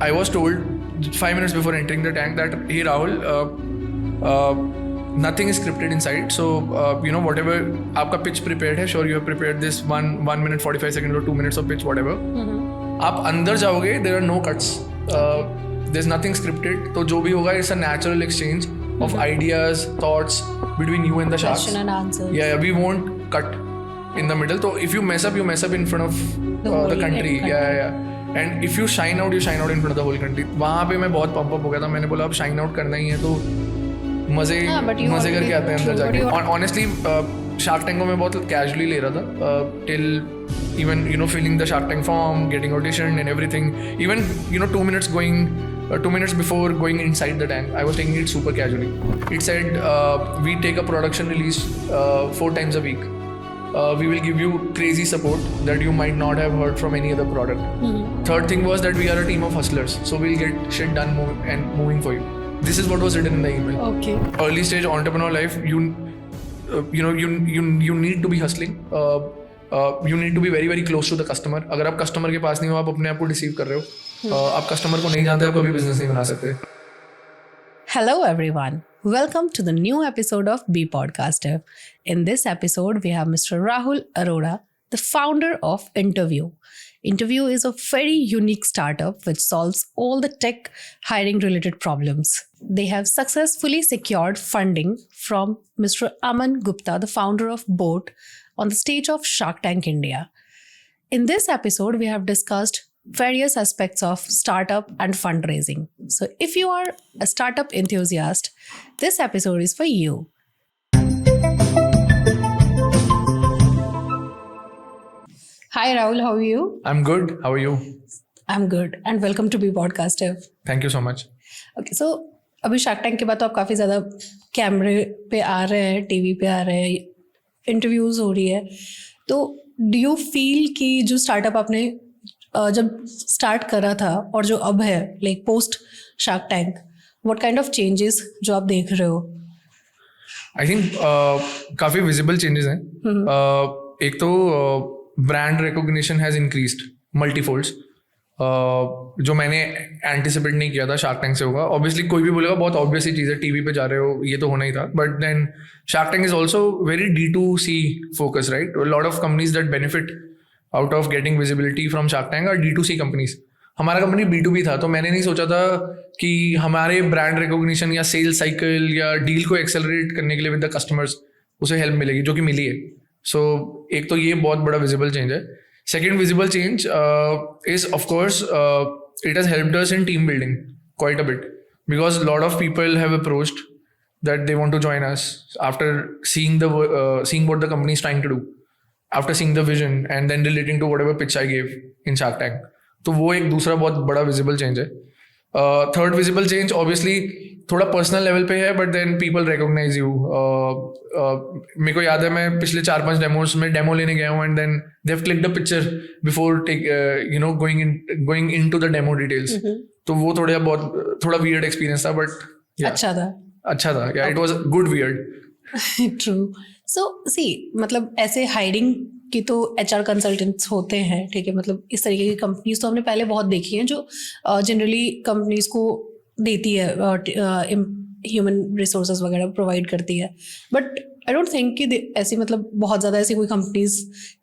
I was told 5 minutes before entering the tank that, hey Rahul, nothing is scripted inside. So whatever आपका pitch prepared है, sure you have prepared this 1 minute 45 seconds or 2 minutes of pitch, whatever. आप अंदर जाओगे, there are no cuts. There's nothing scripted. तो जो भी होगा, it's a natural exchange of ideas, thoughts between you and the sharks. Question and answer. Yeah, we won't cut in the middle. So if you mess up in front of the country. Yeah. And if you shine out in front of the whole country. वहाँ पे मैं बहुत pump up हो गया था. मैंने बोला अब शाइन आउट करना ही है तो मजे करके आते हैं अंदर जाके. ऑनेस्टली शार्क टैंक को मैं बहुत कैजुअली ले रहा था till even filling the Shark Tank form, getting auditioned and everything. Even 2 minutes before going inside the tank, I was taking it super casually. It said we take a production release 4 times a week. We will give you crazy support that you might not have heard from any other product. Third thing was that we are a team of hustlers, so we'll get shit done and moving for you. This is what was written in the email. Okay. Early stage entrepreneur life, you need to be hustling. You need to be very very close to the customer. अगर आप customer के पास नहीं हो, आप अपने आप को deceive कर रहे हो. आप कस्टमर को नहीं जानते, आप कभी बिजनेस नहीं बना सकते. Hello everyone. Welcome to the new episode of Be Podcaster. In this episode, we have Mr. Rahul Arora, the founder of Interview. Interview is a very unique startup which solves all the tech hiring related problems. They have successfully secured funding from Mr. Aman Gupta, the founder of Boat, on the stage of Shark Tank India. In this episode, we have discussed various aspects of startup and fundraising. So if you are a startup enthusiast, this episode is for you. Hi Rahul, how are you? I'm good. How are you? I'm good and welcome to Be Podcaster. Thank you so much. Okay, so अभी shark tank के बाद तो आप काफ़ी ज़्यादा कैमरे पे आ रहे हैं, टीवी पे आ रहे हैं, इंटरव्यूज हो रही है. तो डू यू फील कि जो स्टार्टअप आपने जब स्टार्ट करा था और जो अब है like post shark tank, what kind of changes जो आप देख रहे हो? आई थिंक काफ़ी विजिबल चेंजेस हैं. एक तो ब्रांड रिकॉग्निशन हैज़ इंक्रीज्ड मल्टीफोल्ड्स, जो मैंने एंटिसिपेट नहीं किया था शार्क टैंक से होगा. ऑब्वियसली कोई भी बोलेगा बहुत ऑब्वियस ही चीज़ है, टीवी पे जा रहे हो, ये तो होना ही था. But then Shark Tank is also very D2C focus, right? Lot of companies that benefit out of getting visibility from Shark Tank are D2C companies. हमारा कंपनी B2B था, तो मैंने नहीं सोचा था कि हमारे ब्रांड रिकॉग्निशन या सेल्स साइकिल या डील को एक्सेलरेट करने के लिए विद द कस्टमर्स उसे हेल्प मिलेगी, जो कि मिली है. सो एक तो ये बहुत बड़ा विजिबल चेंज है. Second visible change is, of course, it has helped us in team building quite a bit, because a lot of people have approached that they want to join us after seeing what the company is trying to do, after seeing the vision and then relating to whatever pitch I gave in Shark Tank. तो वो एक दूसरा बहुत बड़ा visible change है. Third visible change obviously थोड़ा personal level पे है, but then people recognise you. मेरे को याद है मैं पिछले 4-5 डेमोस में डेमो लेने गया हूँ, and then they have clicked the picture before going into the demo details. तो वो थोड़ा वियर्ड एक्सपीरियंस था, बट अच्छा था. Yeah it was good weird. True. So see मतलब ऐसे हायरिंग की तो HR कंसल्टेंट्स होते हैं, ठीक है, मतलब इस तरीके की कंपनीज तो हमने पहले बहुत देखी हैं जो जनरली कंपनीज को देती है, ह्यूमन रिसोर्सेज वगैरह प्रोवाइड करती है. बट आई डोंट थिंक कि ऐसी मतलब बहुत ज़्यादा ऐसी कोई कंपनीज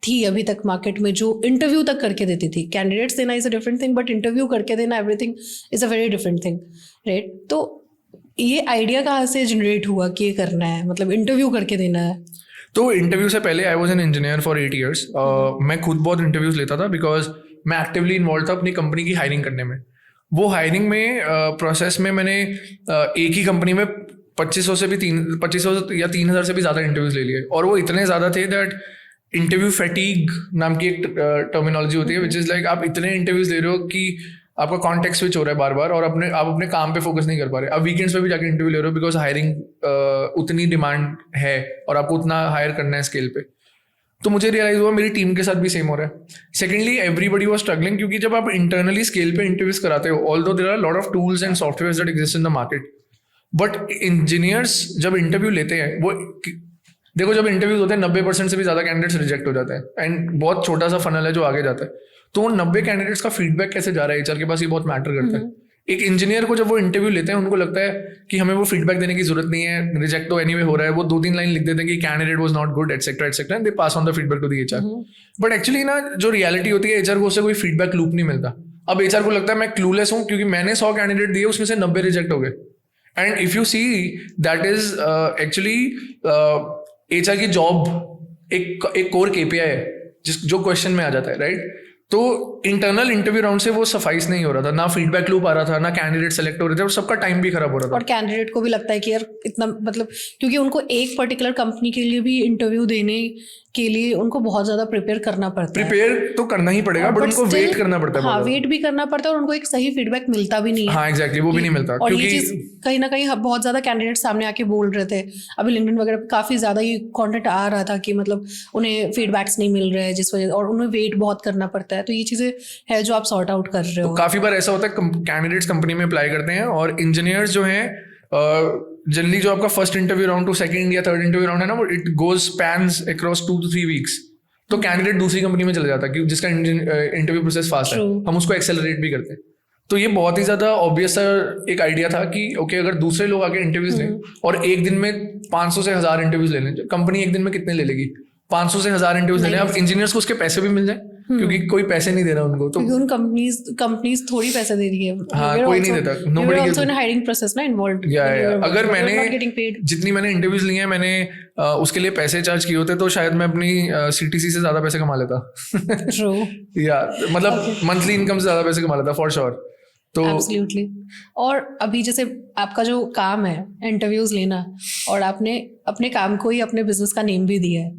थी अभी तक मार्केट में जो इंटरव्यू तक करके देती थी. कैंडिडेट्स देना is a different thing, but interview करके देना everything is a very different thing, right? तो ये आइडिया कहाँ से जनरेट हुआ कि ये करना है, मतलब इंटरव्यू करके देना है? तो इंटरव्यू से पहले I was an engineer for 8 years. मैं खुद बहुत इंटरव्यूज लेता था, बिकॉज मैं एक्टिवली इन्वॉल्व था अपनी कंपनी की हायरिंग करने में. वो हायरिंग में प्रोसेस में मैंने एक ही कंपनी में 2500 या 3000 से भी ज़्यादा इंटरव्यूज ले लिए, और वो इतने ज़्यादा थे दैट इंटरव्यू फैटीग नाम की एक टर्मिनोलॉजी होती है, विच इज़ लाइक आप इतने इंटरव्यूज ले रहे हो कि आपका कॉन्टेक्स्ट स्विच हो रहा है बार बार, और आप अपने काम पे फोकस नहीं कर पा रहे. अब वीकेंड्स पे भी जाके इंटरव्यू ले रहे हो, बिकॉज हायरिंग उतनी डिमांड है और आपको उतना हायर करना है स्केल पे. तो मुझे रियलाइज हुआ मेरी टीम के साथ भी सेम हो रहा है. सेकेंडली, एवरीबडी वाज स्ट्रगलिंग, क्योंकि जब आप इंटरनली स्केल पे इंटरव्यूज कराते हो, although there are lot of tools and software that exist in the market, but engineers जब इंटरव्यू लेते हैं वो देखो जब इंटरव्यूज होते हैं 90% से भी ज्यादा कैंडिडेट्स रिजेक्ट हो जाते हैं एंड बहुत छोटा सा फनल है जो आगे जाता है, तो उन 90 कैंडिडेट्स का फीडबैक कैसे जा रहा है एचआर के पास, ये बहुत मैटर करता है। एक इंजीनियर को जब वो इंटरव्यू लेते हैं उनको लगता है कि हमें वो फीडबैक देने की जरूरत नहीं है, रिजेक्ट तो एनीवे हो रहा है, वो 2-3 लाइन लिख देते हैं कि candidate was not good etcetera etcetera and they pass on the feedback to the HR. But actually ना जो रियलिटी होती है एचआर को उससे कोई फीडबैक लूप नहीं मिलता। अब एचआर को लगता है मैं क्लूलेस हूँ क्योंकि मैंने 100 कैंडिडेट दिए उसमें से 90 रिजेक्ट हो गए। And if you see that is actually HR की जॉब एक कोर केपीआई है जो क्वेश्चन में आ जाता है, राइट? तो इंटरनल इंटरव्यू राउंड से वो सफाइस नहीं हो रहा था, ना फीडबैक लूप आ रहा था, ना कैंडिडेट सेलेक्ट हो रहे थे और सबका टाइम भी खराब हो रहा था। और कैंडिडेट को भी लगता है कि यार इतना मतलब क्योंकि उनको एक पर्टिकुलर कंपनी के लिए भी इंटरव्यू देने के लिए उनको बहुत ज्यादा प्रिपेयर करना पड़ता है। प्रिपेयर तो करना ही पड़ेगा बट उनको वेट करना पड़ता है। हाँ, वेट भी करना पड़ता है और उनको एक सही फीडबैक मिलता भी नहीं है। हाँ एग्जैक्टली, वो भी नहीं मिलता। और ये चीज कहीं ना कहीं बहुत ज्यादा कैंडिडेट सामने आके बोल रहे थे, अभी लिंक्डइन वगैरह पे काफी ज्यादा ये कंटेंट आ रहा था कि मतलब उन्हें फीडबैक्स नहीं मिल रहे हैं जिस वजह, और उन्हें वेट बहुत करना पड़ता है। तो ये चीजें है जो आप सॉर्ट आउट कर रहे हो। काफी बार ऐसा होता है कैंडिडेट्स कंपनी में अप्लाई करते हैं और इंजीनियर्स जो हैं जनरली जो आपका first interview round to second या थर्ड इंटरव्यू राउंड है ना, वो it goes spans across 2 to 3 weeks. तो कैंडिडेट दूसरी कंपनी में चला जाता है क्योंकि जिसका इंटरव्यू प्रोसेस फास्ट है, हम उसको एक्सेलरेट भी करते हैं। तो ये बहुत ही ज्यादा ऑब्वियस सा एक आइडिया था कि ओके अगर दूसरे लोग आके इंटरव्यूज लें और एक दिन में 500 से 1000 इंटरव्यूज ले लें, कंपनी एक दिन में कितने ले लेगी? 500 से 1000 इंटरव्यूज ले लें। अब इंजीनियर्स को उसके पैसे भी मिल जाए क्योंकि कोई पैसे नहीं दे रहा उनको, तो उन कंपनीज थोड़ी पैसे दे रही है। हाँ, कोई नहीं देता। Nobody also in hiring process ना involved। अगर मैंने जितनी मैंने इंटरव्यूज लिए हैं मैंने उसके लिए पैसे चार्ज किए होते तो शायद मैं अपनी सीटीसी से ज्यादा पैसे कमा लेता। True। या मतलब मंथली इनकम से ज्यादा पैसे कमा लेता फॉर श्योर। तो एब्सोल्युटली। और अभी जैसे आपका जो काम है इंटरव्यूज लेना, और आपने अपने काम को ही अपने बिजनेस का नेम भी दिया है,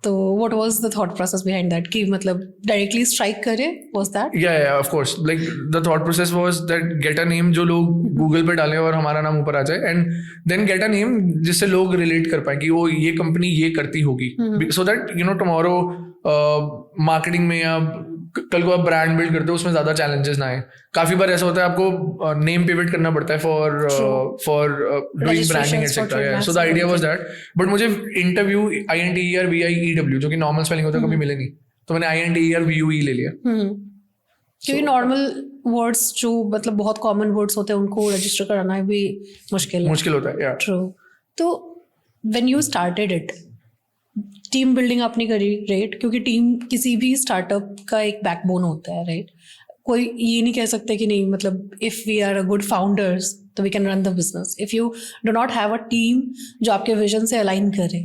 तो what was the thought process behind that कि मतलब डायरेक्टली स्ट्राइक करे, वाज दैट? या of course, like the thought process was that get a name जो लोग गूगल पे डालें और हमारा नाम ऊपर आ जाए, and then get a name जिससे लोग रिलेट कर पाए कि वो ये कंपनी ये करती होगी, so that you know tomorrow marketing में या कल को आप ब्रांड बिल्ड करते हो उसमें ज्यादा चैलेंजेस ना आए। काफी बार ऐसा होता है आपको नेम पिवट करना पड़ता है for doing branding etcetera. So the idea was that, but मुझे इंटरव्यू INTERVIEW जो कि नॉर्मल स्पेलिंग होता है कभी मिले नहीं, तो मैंने INTERVIEW ले लिया। क्योंकि नॉर्मल वर्ड्स जो मतलब बहुत कॉमन वर्ड्स होते हैं उनको रजिस्टर कराना भी मुश्किल होता है। या ट्रू। तो when you started it, team building आपने करी, राइट? क्योंकि टीम किसी भी स्टार्टअप का एक बैकबोन होता है, राइट? कोई ये नहीं कह सकते कि नहीं मतलब if we are a good founders तो we can run the business. If you do not have a team जो आपके विजन से अलाइन करे,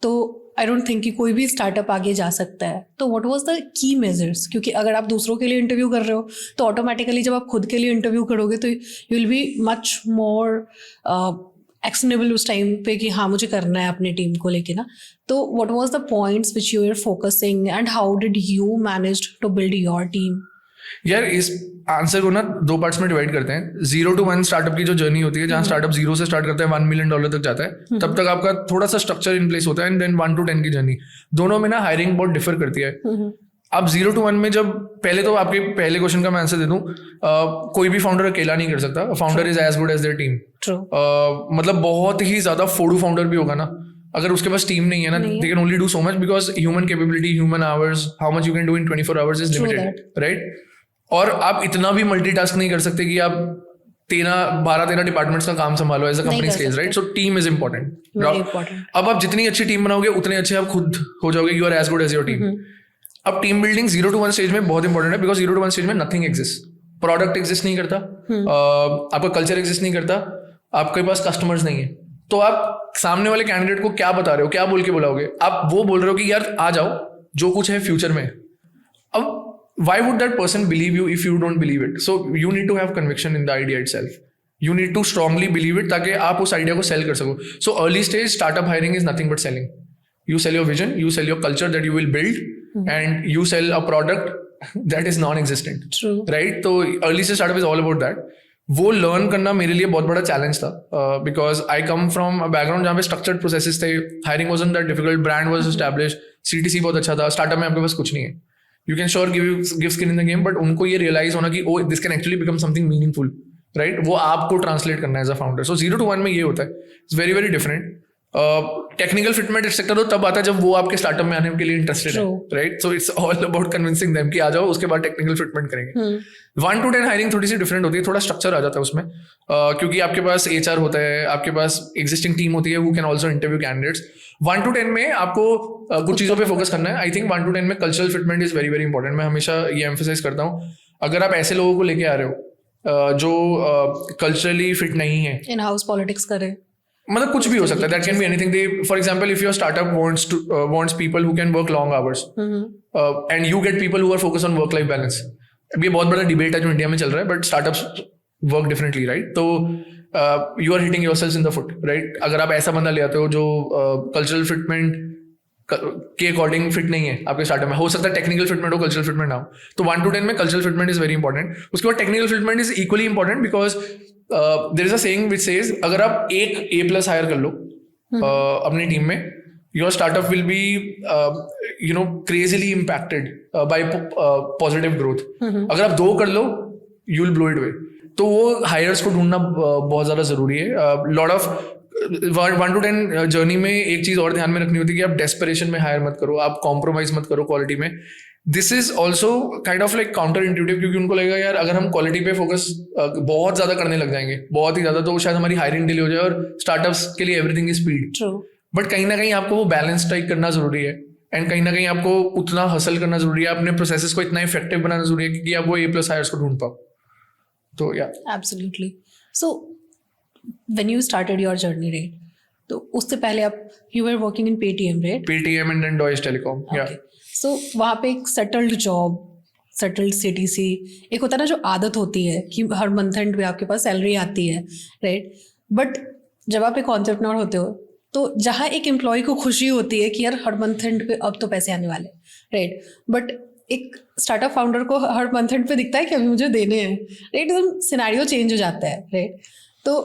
तो आई डोंट थिंक कि कोई भी स्टार्टअप आगे जा सकता है। तो what was the key measures? क्योंकि अगर आप दूसरों के लिए इंटरव्यू कर रहे हो तो ऑटोमेटिकली जब आप खुद के लिए इंटरव्यू करोगे तो you will be much more actionable उस टाइम पे कि हाँ मुझे करना है अपनी टीम को लेके ना। तो what was the points which you are focusing and how did you manage to build your team? यार इस आंसर को ना 2 पार्ट्स में डिवाइड करते हैं। 0 to 1 स्टार्टअप की जो जर्नी होती है, जहाँ स्टार्टअप 0 से स्टार्ट करता है $1 million तक जाता है, तब तक आपका थोड़ा सा स्ट्रक्चर इन प्लेस होता है, एंड देन 1 to 10 की जर्नी, दोनों में ना हायरिंग बहुत डिफर करती है। अब 0 to 1 में जब पहले तो आपके पहले क्वेश्चन का मैं आंसर दे दूं, कोई भी फाउंडर अकेला नहीं कर सकता। Founder is as good as their team. मतलब बहुत ही ज्यादा फोड़ू फाउंडर भी होगा ना, अगर उसके पास टीम नहीं है ना, they can only do so much because human capability, human hours, how much you can do in 24 hours is limited, right? और आप इतना भी मल्टीटास्क नहीं कर सकते कि आप 12-13 डिपार्टमेंट्स का काम संभालो as a company scales, right? So team is important. अब आप जितनी अच्छी टीम बनाओगे उतने अच्छे आप खुद हो जाओगे, you are as good as your team. अब टीम बिल्डिंग 0 to 1 स्टेज में बहुत इंपॉर्टेंट है, बिकॉज 0 to 1 स्टेज में नथिंग एग्जिस्ट। प्रोडक्ट एग्जिस्ट नहीं करता, आपका कल्चर एग्जिस्ट नहीं करता, आपके पास कस्टमर्स नहीं है। तो आप सामने वाले कैंडिडेट को क्या बता रहे हो, क्या बोल के बुलाओगे? आप वो बोल रहे हो कि यार आ जाओ, जो कुछ है फ्यूचर में। अब why would that person believe you if you don't believe it? So you need to have conviction in the idea itself. You need to strongly believe it ताकि आप उस आइडिया को सेल कर सको। So early stage startup hiring is nothing but selling. You sell your vision, you sell your culture that you will build, and you sell a product that is non-existent. True. Right? तो early stage startup is all about that. वो learn करना मेरे लिए बहुत बड़ा challenge था, because I come from a background जहाँ पे स्ट्रक्चर्ड प्रोसेसेस थे, hiring wasn't that difficult, brand was established, CTC बहुत अच्छा था। स्टार्टअप में आपके पास कुछ नहीं है, you can sure give skin in the game, but उनको ये realize होना कि oh this can actually become something meaningful, right? वो आपको translate करना है as a founder. So 0 to 1 में ये होता है, it's very very different. Technical fitment etcetera तो तब आता है जब वो आपके स्टार्टअप में आने के लिए इंटरेस्टेड है, right? So it's all about convincing them कि आ जाओ, उसके बाद टेक्निकल फिटमेंट करेंगे. 1 to 10 हायरिंग थोड़ी सी डिफरेंट होती है, थोड़ा स्ट्रक्चर आ जाता है उसमें, क्योंकि आपके पास HR होता है, आपके पास एग्जिस्टिंग टीम होती है who can also interview candidates. 1 to 10 में आपको कुछ चीज़ों पे फोकस करना है. आई थिंक 1 to 10 में cultural fitment is very very important. मैं हमेशा ये एम्फेसाइज करता हूँ, अगर आप ऐसे लोगों को लेके आ रहे हो जो कल्चरली फिट नहीं है, इन हाउस पॉलिटिक्स करे, मतलब कुछ भी हो सकता है, that can be anything. They for example if your startup wants people who can work long hours and you get people who are focus on work life balance. अभी बहुत बड़ा डिबेट है जो इंडिया में चल रहा है, but startups work differently, right? तो you are hitting yourselves in the foot, right? अगर आप ऐसा बंदा ले आते हो जो कल्चरल फिटमेंट के अकॉर्डिंग फिट नहीं है आपके स्टार्टअप में, हो सकता है टेक्निकल फिटमेंट हो, कल्चरल फिटमेंट ना हो. तो 1 to 10 में cultural fitment is very important. उसके बाद technical fitment is equally important because there is a saying which says अगर आप एक A+ हायर कर लो अपनी टीम में, your startup will be crazily impacted by positive growth. अगर आप 2 कर लो, you will blow it away. तो वो हायर्स को ढूंढना बहुत ज्यादा जरूरी है. लॉट ऑफ 1 to 10 जर्नी में एक चीज और ध्यान में रखनी होती है कि आप डेस्परेशन में हायर मत करो, आप कॉम्प्रोमाइज मत करो क्वालिटी में. This is also kind of like counter intuitive, क्योंकि उनको लगेगा यार अगर हम क्वालिटी पे फोकस बहुत ज्यादा करने लग जाएंगे, बहुत ही ज्यादा, तो शायद हमारी हायरिंग डिले हो जाए. और स्टार्टअप्स के लिए एवरीथिंग इज स्पीड, बट कहीं ना कहीं आपको वो बैलेंस स्ट्राइक करना जरूरी है. एंड कहीं ना कहीं आपको उतना हसल करना जरूरी है, अपने प्रोसेसेस को इतना इफेक्टिव बनाना जरूरी है कि आप वो A+ हायर्स को ढूंढ पाओ. तो yeah absolutely. So when you started your journey, right, तो उससे पहले आप you were working in Paytm, right? Paytm and then Deutsche Telekom. या सो वहाँ पे एक सेटल्ड जॉब, सेटल्ड CTC, एक होता है ना जो आदत होती है कि हर मंथ एंड पे आपके पास सैलरी आती है, राइट? बट जब आप एक एंटरप्रेन्योर होते हो, तो जहाँ एक एम्प्लॉय को खुशी होती है कि यार हर मंथ एंड पे अब तो पैसे आने वाले, राइट? बट एक स्टार्टअप फाउंडर को हर मंथ एंड पे दिखता है कि अभी मुझे देने हैं, राइट? एकदम सिनेरियो चेंज हो जाता है, राइट? तो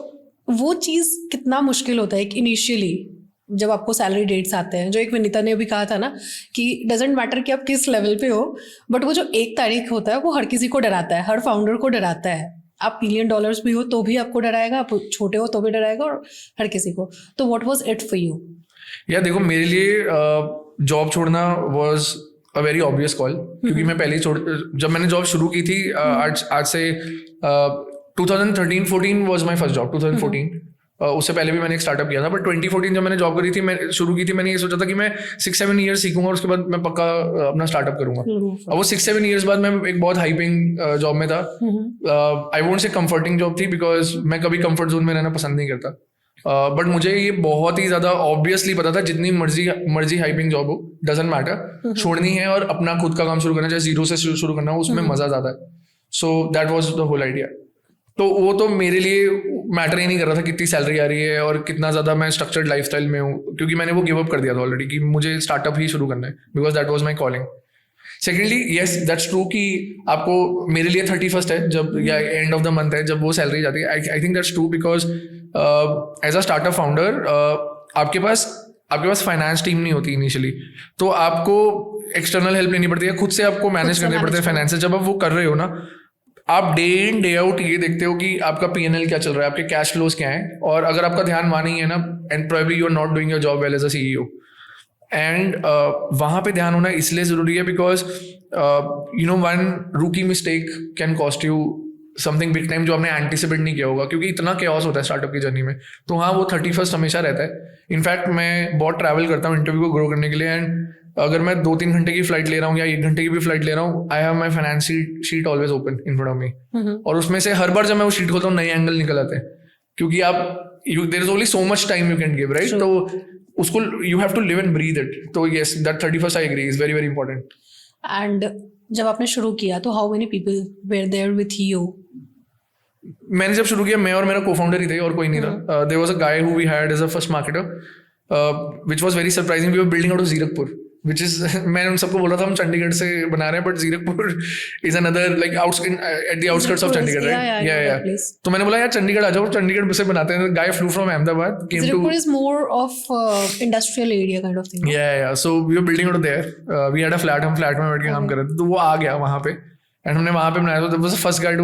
वो चीज़ कितना मुश्किल होता है इनिशियली जब आपको सैलरी डेट्स आते हैं, जो एक विनीता ने भी कहा था ना कि डजेंट मैटर कि आप किस लेवल पे हो, बट वो जो 1 तारीख होता है वो हर किसी को डराता है, हर फाउंडर को डराता है. आप $1 मिलियन भी हो तो भी आपको डराएगा, आप छोटे हो तो भी डराएगा, और हर किसी को. तो what was it for you? या देखो, मेरे लिए जॉब छोड़ना was a very obvious call, क्योंकि मैं पहले ही जब मैंने जॉब शुरू की थी, आज से 2013-14 वाज माय फर्स्ट जॉब. 2014 उससे पहले भी मैंने एक स्टार्टअप किया था, बट 2014 जब मैंने जॉब करी थी, मैं शुरू की थी, मैंने ये सोचा था कि मैं 6-7 ईयर्स सीखूंगा और उसके बाद मैं पक्का अपना स्टार्टअप करूंगा. अब वो 6-7 ईयर्स बाद मैं एक बहुत हाई पेइंग जॉब में था. I won't say comforting job थी, बिकॉज मैं कभी कंफर्ट जोन में रहना पसंद नहीं करता. बट मुझे ये बहुत ही ज्यादा ऑब्वियसली पता था, जितनी मर्जी हाई पेइंग जॉब हो, डजंट मैटर, छोड़नी है और अपना खुद का काम शुरू करना, चाहे 0 से शुरू करना हो, उसमें मजा ज्यादा है. So that was the whole idea. तो वो तो मेरे लिए मैटर ही नहीं कर रहा था कितनी सैलरी आ रही है और कितना ज़्यादा मैं स्ट्रक्चर्ड लाइफस्टाइल में हूँ, क्योंकि मैंने वो गिव अप कर दिया था ऑलरेडी कि मुझे स्टार्टअप ही शुरू करना है, because that was my calling. Secondly, yes that's true कि आपको, मेरे लिए 31st है जब, या एंड ऑफ द मंथ है जब वो सैलरी जाती है. I think that's true because as a startup founder आपके पास फाइनेंस टीम नहीं होती इनिशियली, तो आपको एक्सटर्नल हेल्प लेनी पड़ती है, खुद से आपको मैनेज करने पड़ते हैं फाइनेंसेस. जब आप वो कर रहे हो ना, आप डे इन डे आउट ये देखते हो कि आपका P&L क्या चल रहा है, आपके कैश फ्लोज क्या हैं, और अगर आपका ध्यान वहाँ नहीं है ना, and probably you are not doing your job well as a CEO. And वहाँ पे ध्यान होना इसलिए ज़रूरी है because one rookie mistake can cost you something big time, जो आपने एंटिसिपेट नहीं किया होगा, क्योंकि इतना केओस होता है स्टार्टअप की जर्नी में. तो हाँ, वो 31st हमेशा रहता है. इनफैक्ट मैं बहुत ट्रैवल करता हूँ इंटरव्यू को ग्रो करने के लिए, एंड अगर मैं 2-3 घंटे की फ्लाइट ले रहा हूँ या 1 घंटे की भी फ्लाइट ले रहा हूँ, I have my finance sheet always open in front of me. और उसमें से हर बार जब मैं वो शीट खोलता हूँ, नए एंगल निकल आते हैं, क्योंकि there is only so much time you can give, right? तो उसको you have to live and breathe it. तो yes, that 31st I agree is very very important. And जब आपने शुरू किया तो how many people were there with you? मैंने जब शुरू किया, मैं और मेरा को-फाउंडर ही थे और कोई नहीं था. There was a guy who we hired as a first marketer, which was very surprising. We were building out of Zirakpur, which is मैंने उन सबको बोला था हम चंडीगढ़ से बना रहे हैं, but Zirakpur is another like at the outskirts of Chandigarh, right? या तो मैंने बोला यार चंडीगढ़ आ जाओ, चंडीगढ़ से बनाते हैं. Guy flew from Ahmedabad, came to Zirapur is more of industrial area kind of thing. Yeah. So we were building out there. We had a flat, हम फ्लैट में बैठ के काम कर रहे थे, तो वो आ गया वहाँ पे, एंड हमने वहाँ पे बनाया. तो that was the first guy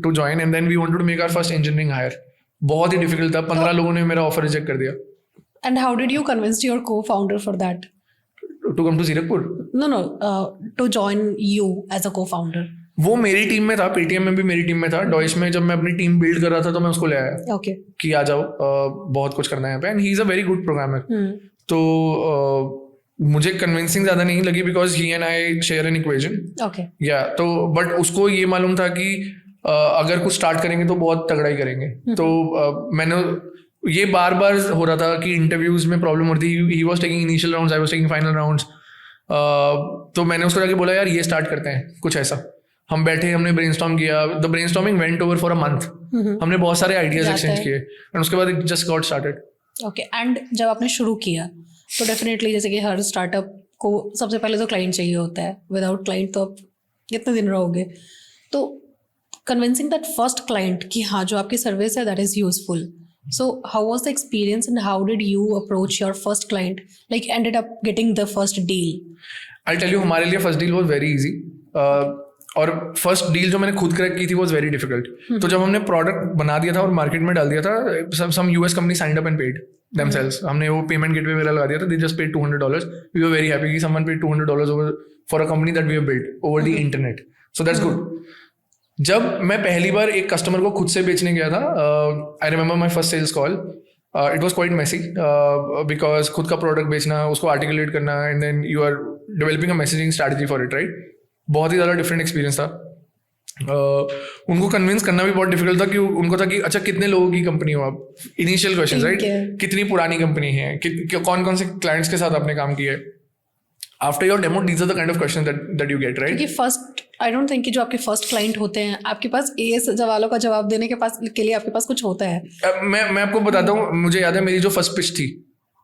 to join, and then we wanted to make our first engineering hire. बहुत ही डिफिकल्ट था. 15 लोगों ने मेरा ऑफर रिजेक्ट कर दिया. And how did you convince your co-founder for that? To come to Zirakpur. No, to join you as a co-founder. वो मेरी team में था, पेटीएम में भी मेरी टीम में था. डॉइश में जब मैं अपनी टीम बिल्ड कर रहा था तो मैं उसको ले आया. Okay. कि आ जाओ, बहुत कुछ करना है यहाँ पे. And he is a very good programmer. तो मुझे कन्विंसिंग ज्यादा नहीं लगी because he and I share an equation. Okay. या तो बट उसको ये मालूम था कि अगर कुछ स्टार्ट करेंगे तो बहुत तगड़ा ही करेंगे. तो मैंने ये बार बार हो रहा था कि इंटरव्यूज में प्रॉब्लम होती थी. He was taking initial rounds, I was taking final rounds. तो मैंने उसको जाके बोला यार ये स्टार्ट करते हैं कुछ ऐसा. हम बैठे, हमने ब्रेनस्टॉर्म किया. The brainstorming went over for a month. हमने बहुत सारे आइडियाज एक्सचेंज किए एंड उसके बाद it just got started. Okay. And जब आपने शुरू किया तो डेफिनेटली जैसे कि हर स्टार्टअप को सबसे पहले तो क्लाइंट चाहिए होता है. विदाउट क्लाइंट तो आप कितने दिन रहोगे. तो कन्विंसिंग दैट फर्स्ट क्लाइंट कि हाँ जो आपकी सर्विस है that is useful. So how was the experience and how did you approach your first client? Like ended up getting the first deal? I'll tell you, हमारे लिए first deal was very easy. और first deal जो मैंने खुद crack की थी was very difficult. तो जब हमने प्रोडक्ट बना दिया था और मार्केट में डाल दिया था, some US company signed up and paid themselves. हमने वो पेमेंट गेटवे वगैरह लगा दिया था. They just paid $200. We were very happy कि someone paid $200 over for a company that we have built over the internet. So that's good. जब मैं पहली बार एक कस्टमर को खुद से बेचने गया था, I remember my first sales call. It was quite messy because खुद का प्रोडक्ट बेचना, उसको आर्टिकुलेट करना and then you are developing a messaging strategy for it, right. बहुत ही ज़्यादा डिफरेंट एक्सपीरियंस था. उनको कन्विंस करना भी बहुत डिफिकल्ट था कि उनको था कि अच्छा कितने लोगों की कंपनी हो आप. Initial question, right. कितनी पुरानी कंपनी है, कौन कौन से क्लाइंट्स के साथ आपने काम किया है. After your demo these are the kind of question that you get, right. क्योंकि फर्स्ट आई डोंट थिंक कि जो आपके फर्स्ट क्लाइंट होते हैं आपके पास ये सवालों का जवाब देने के लिए आपके पास कुछ होता है. मैं आपको बताता हूँ. मुझे याद है मेरी जो फर्स्ट पिच थी,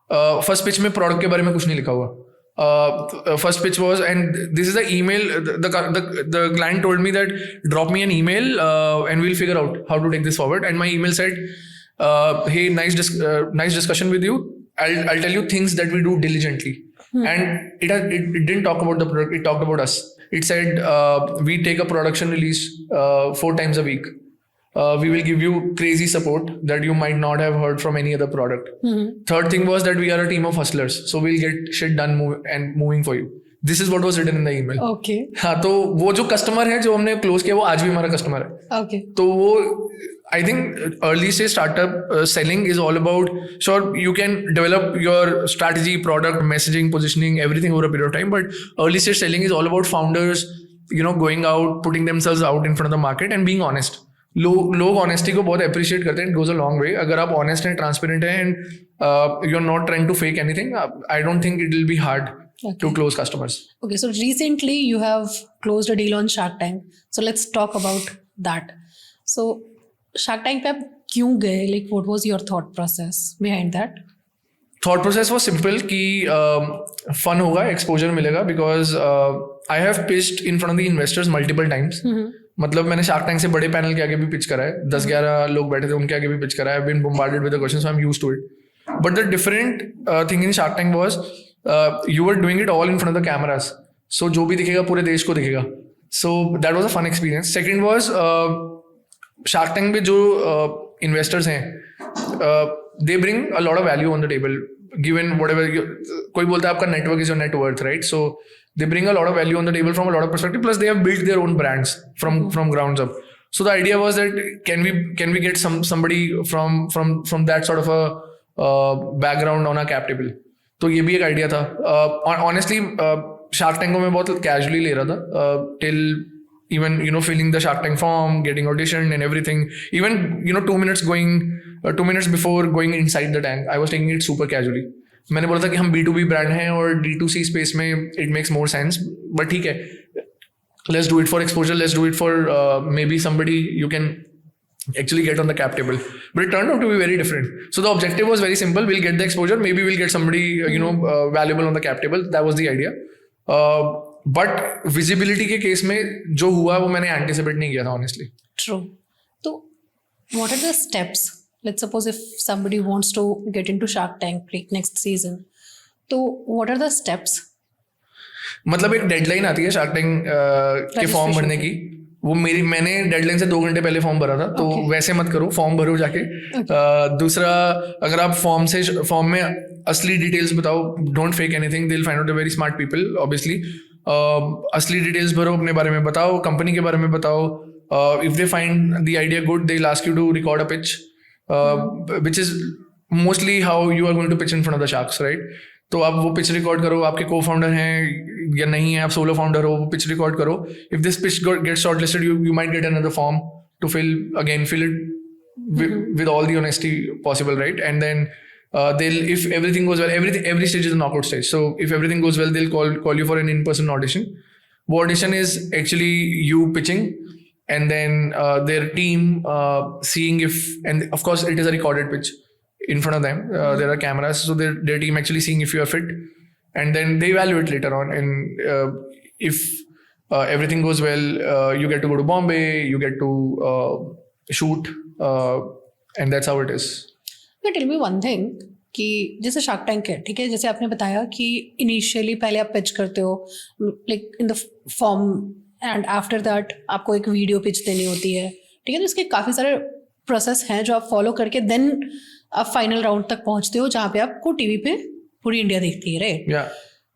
फर्स्ट पिच में प्रोडक्ट के बारे में कुछ नहीं लिखा हुआ. first pitch was, and this is the email, the client told me that drop me an email and we'll figure out how to take this forward. And my email said, hey, nice discussion with you. I'll tell you things that we do diligently. And it didn't talk about the product, it talked about us. It said we take a production release 4 times a week. We will give you crazy support that you might not have heard from any other product. Third thing was that we are a team of hustlers, so we'll get shit done and moving for you. This is what was written in the email. Okay. हाँ, तो वो जो customer है जो हमने close किया वो आज भी हमारा कस्टमर है. Okay. तो वो I think early stage startup selling is all about, sure, you can develop your strategy, product, messaging, positioning, everything over a period of time, but early stage selling is all about founders, going out, putting themselves out in front of the market and being honest. लोग honesty को बहुत appreciate करते हैं. It goes a long way. अगर आप honest हैं, transparent हैं and you are not trying to fake anything, I don't think it will be hard to close customers. Okay, so recently you have closed a deal on Shark Tank. So let's talk about that. So Shark Tank पे आप क्यों गए? Like what was your thought process behind that? Thought process was simple कि fun होगा, exposure मिलेगा, because I have pitched in front of the investors multiple times. मतलब मैंने shark tank से बड़े पैनल के आगे भी पिच करा है. 10-11 लोग बैठे थे, उनके आगे भी पिच करा है. I've been bombarded with the questions, so I'm used to it. But the different thing in Shark Tank was you were doing it all in front of the cameras. So जो भी दिखेगा पूरे देश को दिखेगा. So that was a fun experience. Second was Shark Tank पे जो investors हैं, they bring a lot of value on the table. Given whatever कोई बोलता है आपका network is your net worth, right? So they bring a lot of value on the table from a lot of perspective. Plus they have built their own brands from grounds up. So the idea was that can we get somebody from that sort of a background on our cap table. तो ये भी एक idea था. Honestly shark tank को मैं बहुत casually ले रहा था till even filling the Shark Tank form, getting auditioned and everything. Even 2 minutes before going inside the tank, I was taking it super casually. मैंने बोला था कि हम B2B ब्रांड हैं और D2C स्पेस में it makes more sense. But ठीक है, let's do it for exposure, let's do it for maybe somebody you can actually get on the cap table. But it turned out to be very different. So the objective was very simple. We'll get the exposure. Maybe we'll get somebody valuable on the cap table. That was the idea. But visibility के case में जो हुआ वो मैंने anticipate नहीं किया था honestly. True. So what are the steps? Let's suppose if somebody wants to get into Shark Tank next season. So what are the steps? मतलब एक डेडलाइन आती है शार्क टैंक के फॉर्म भरने की. मैंने डेडलाइन से 2 घंटे पहले फॉर्म भरा था, तो वैसे मत करो, फॉर्म भरो जाके। दूसरा, अगर आप फॉर्म में असली डिटेल्स बताओ, don't fake anything, they will find out the very smart people obviously. असली डिटेल्स भरो, अपने बारे में बताओ, कंपनी के बारे में बताओ। If they find the idea good, they will ask you to record a pitch, which is mostly how you are going to pitch in front of the sharks, right? तो आप वो पिच रिकॉर्ड करो, आपके को founder हैं या नहीं है, आप सोलो फाउंडर हो, वो पिच रिकॉर्ड करो। If this pitch gate shortlisted, you might get another form to fill it with all the honesty possible, right? And then if everything goes well, every stage is a knockout stage. So if everything goes well, they'll call you for an in-person audition. Wo audition is actually you pitching, and then their team seeing and of course it is a recorded pitch in front of them. There are cameras, so their team actually seeing if you are fit, and then they evaluate later on. And if everything goes well, you get to go to Bombay, you get to shoot, and that's how it is. But tell me one thing, कि जैसे shark tank है, ठीक है, जैसे आपने बताया कि initially पहले आप पिच करते हो like in the form, and after that आपको एक वीडियो पिच देनी होती है, ठीक है, तो इसके काफ़ी सारे प्रोसेस हैं जो आप फॉलो करके देन आप फाइनल राउंड तक पहुंचते हो, जहाँ पे आपको टीवी पे पूरी इंडिया देखती है, राइट?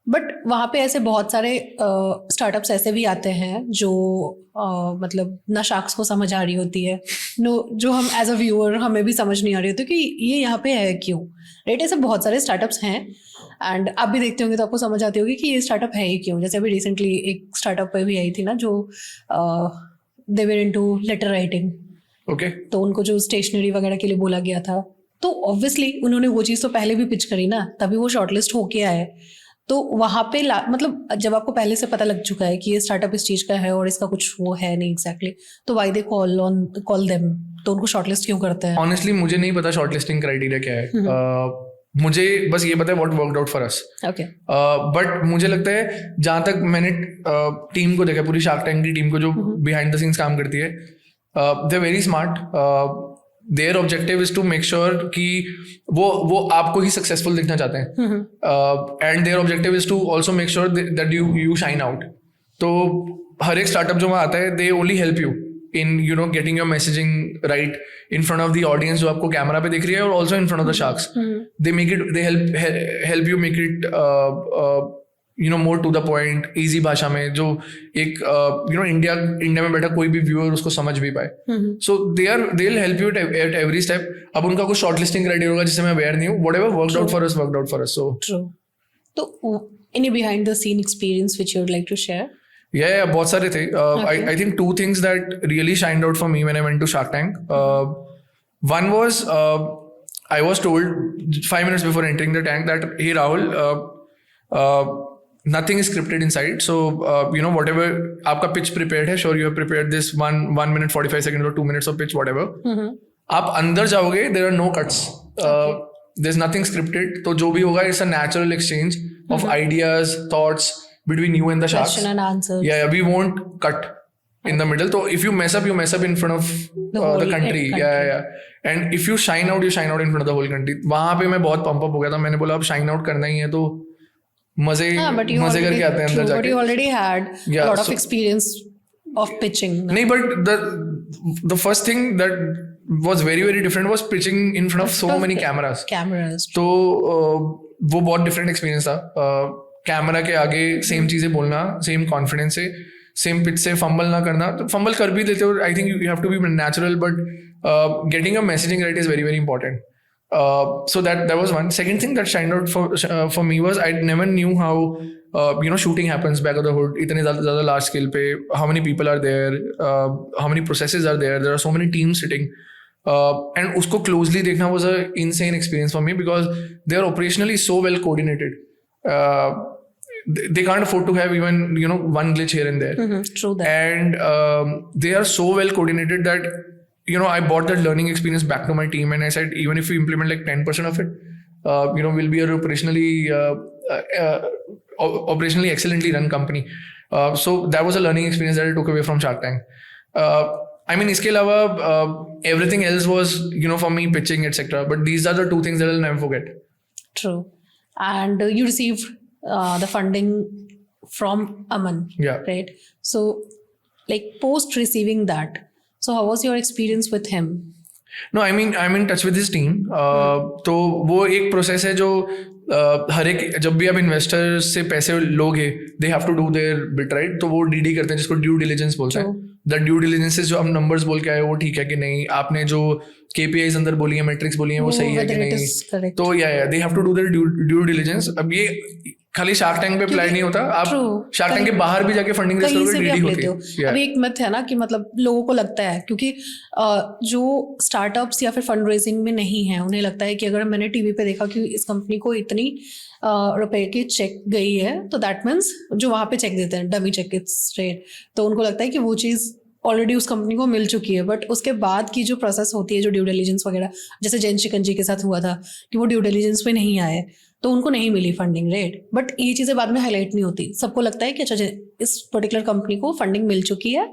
बट वहाँ पे ऐसे बहुत सारे स्टार्टअप्स ऐसे भी आते हैं जो मतलब ना शार्क्स को समझ आ रही होती है, जो हम एज अ व्यूअर हमें भी समझ नहीं आ रही होती कि ये यहाँ पे है क्यों, राइट? ऐसे बहुत सारे स्टार्टअप्स हैं, एंड आप भी देखते होंगे तो आपको समझ आती होगी कि ये स्टार्टअप है ही क्यों। जैसे अभी रिसेंटली एक स्टार्टअप पे भी आई थी ना, जो they were into letter writing, okay, तो उनको जो स्टेशनरी वगैरह के लिए बोला गया था, तो ऑब्वियसली उन्होंने वो चीज़ तो पहले भी पिच करी ना, तभी वो शॉर्टलिस्ट होके आए। तो वहाँ पे मतलब जब आपको पहले से पता लग चुका है कि ये स्टार्टअप इस चीज़ का है और इसका कुछ वो है नहीं एग्जैक्टली, तो वाई दे कॉल देम, तो उनको शॉर्टलिस्ट क्यों करते हैं? ऑनेस्टली मुझे नहीं पता शॉर्टलिस्टिंग क्राइटेरिया क्या है। मुझे बस ये पता है what worked out for us. Okay, but मुझे लगता है जहाँ तक मैंने टीम को देखा, पूरी शार्क टैंक की टीम को जो बिहाइंड द सीन्स काम करती है, they are very smart. Their objective is to make sure कि वो आपको ही सक्सेसफुल दिखना चाहते हैं, and their objective is to also make sure that you shine out. तो हर एक स्टार्टअप जो वहाँ आता है, they only help you in getting your messaging right in front of the audience जो आपको कैमरा पे दिख रही है, और also in front of the sharks. They help you make it more to the point, easy भाषा में, जो एक इंडिया में बैठा कोई भी व्यूअर उसको समझ भी पाए। So they will help you at every step. अब उनका कुछ शॉर्टलिस्टिंग क्राइटेरिया होगा जिससे मैं अवेयर नहीं हूँ, whatever worked out for us. So true. तो any behind the scene experience which you would like to share? Yeah, बहुत सारे थे। I think 2 things that really shined out for me when I went to Shark Tank. One was I was told 5 minutes before entering the tank that, hey Rahul, nothing is scripted inside. So whatever आपका pitch prepared है, sure you have prepared this 1 minute 45 seconds or 2 minutes of pitch, whatever. आप अंदर जाओगे, there are no cuts. There's nothing scripted. तो जो भी होगा, it's a natural exchange of ideas, thoughts between you and the sharks. Question and answer. Yeah, we won't cut in the middle. So if you mess up in front of the country. Yeah. And if you shine out in front of the whole country. वहाँ पे मैं बहुत pump up हो गया था। मैंने बोला अब shine out करना ही है तो मजे करके आते हैं अंदर जाके. But you already had a lot of experience of pitching. नहीं, but the first thing that was very very different was pitching in front of so many cameras. तो वो बहुत different experience था. कैमरा के आगे सेम चीजें बोलना, same confidence से, सेम पिच से, फंबल ना करना। तो फंबल कर भी देते हो, I think you have to be natural, but getting a messaging right is very very important. So that was one. Second thing that shined out for me was I never knew how shooting happens back of the hood. इतने ज़्यादा large scale पे, how many people are there, how many processes are there. There are so many teams sitting. And उसको closely देखना was an insane experience for me because they are operationally so well coordinated. They can't afford to have even one glitch here and there. True that. And they are so well coordinated that I brought that learning experience back to my team, and I said even if we implement like 10% of it, we'll be an operationally excellently run company. So that was a learning experience that I took away from Shark Tank. I mean, इसके अलावा everything else was for me pitching etc. But these are the 2 things that I'll never forget. True. And you received the funding from Aman, yeah, right? So like post receiving that, so how was your experience with him? No I mean I'm in touch with his team. तो वो एक process है जो हर एक, जब भी आप investor से पैसे लोगे they have to do their bit, right? तो वो डीडी करते हैं जिसको ड्यू डिलिजेंस बोलते हैं. द ड्यू डिलिजेंस जो हम नंबर्स बोल के आए वो ठीक है कि नहीं, आपने जो KPIs अंदर बोली है, मेट्रिक्स बोली है, वो सही है कि नहीं. तो yeah they have to do their due diligence. अब ये खाली शार्क टैंक पे अप्लाई नहीं होता, आप शार्क टैंक के बाहर भी जाके फंडिंग रेज करोगे, डीडी होती है. अभी एक मिथ है ना कि मतलब लोगों को लगता है, क्योंकि जो स्टार्टअप्स या फिर फंड रेजिंग में नहीं है, उन्हें लगता है कि अगर मैंने टीवी पे देखा कि इस कंपनी को इतनी रुपए की चेक गई है, तो दैट मीन्स जो वहां पे चेक देते हैं डमी चेक, इट्स रेट, तो उनको लगता है कि वो चीज़ ऑलरेडी उस कंपनी को मिल चुकी है. बट उसके बाद की जो प्रोसेस होती है, जो ड्यू डिलिजेंस वगैरह, जैसे जैन शिकंजी के साथ हुआ था कि वो ड्यू डिलिजेंस पे नहीं आए तो उनको नहीं मिली फंडिंग, रेट. बट ये चीज़ें बाद में हाईलाइट नहीं होती. सबको लगता है कि अच्छा इस पर्टिकुलर कंपनी को फंडिंग मिल चुकी है,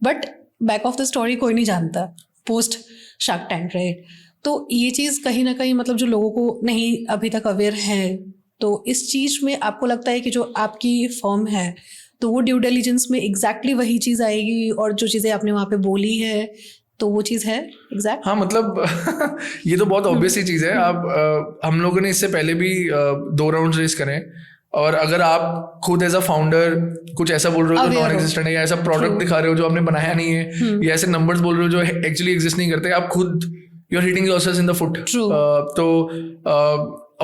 but back of the story कोई नहीं जानता पोस्ट शार्क टैंक, राइट? तो ये चीज़ कहीं ना कहीं मतलब जो लोगों को नहीं अभी तक अवेयर है, तो इस चीज़ में आपको लगता है कि जो आपकी फर्म है तो वो ड्यू डिलिजेंस में एग्जैक्टली वही चीज़ आएगी, और जो चीज़ें आपने वहाँ पे बोली है तो वो चीज़ है एग्जैक्ट? हाँ, मतलब ये तो बहुत ऑब्वियस ही चीज़ है. आप हम लोगों ने इससे पहले भी 2 राउंड रेस करें, और अगर आप खुद एज अ फाउंडर कुछ ऐसा बोल रहे हो जो नॉन एग्जिस्टेंट है, या ऐसा प्रोडक्ट दिखा रहे हो जो आपने बनाया नहीं है, या ऐसे नंबर्स बोल रहे हो जो एक्चुअली एग्जिस्ट नहीं करते, आप खुद you are hitting yourself in the foot. तो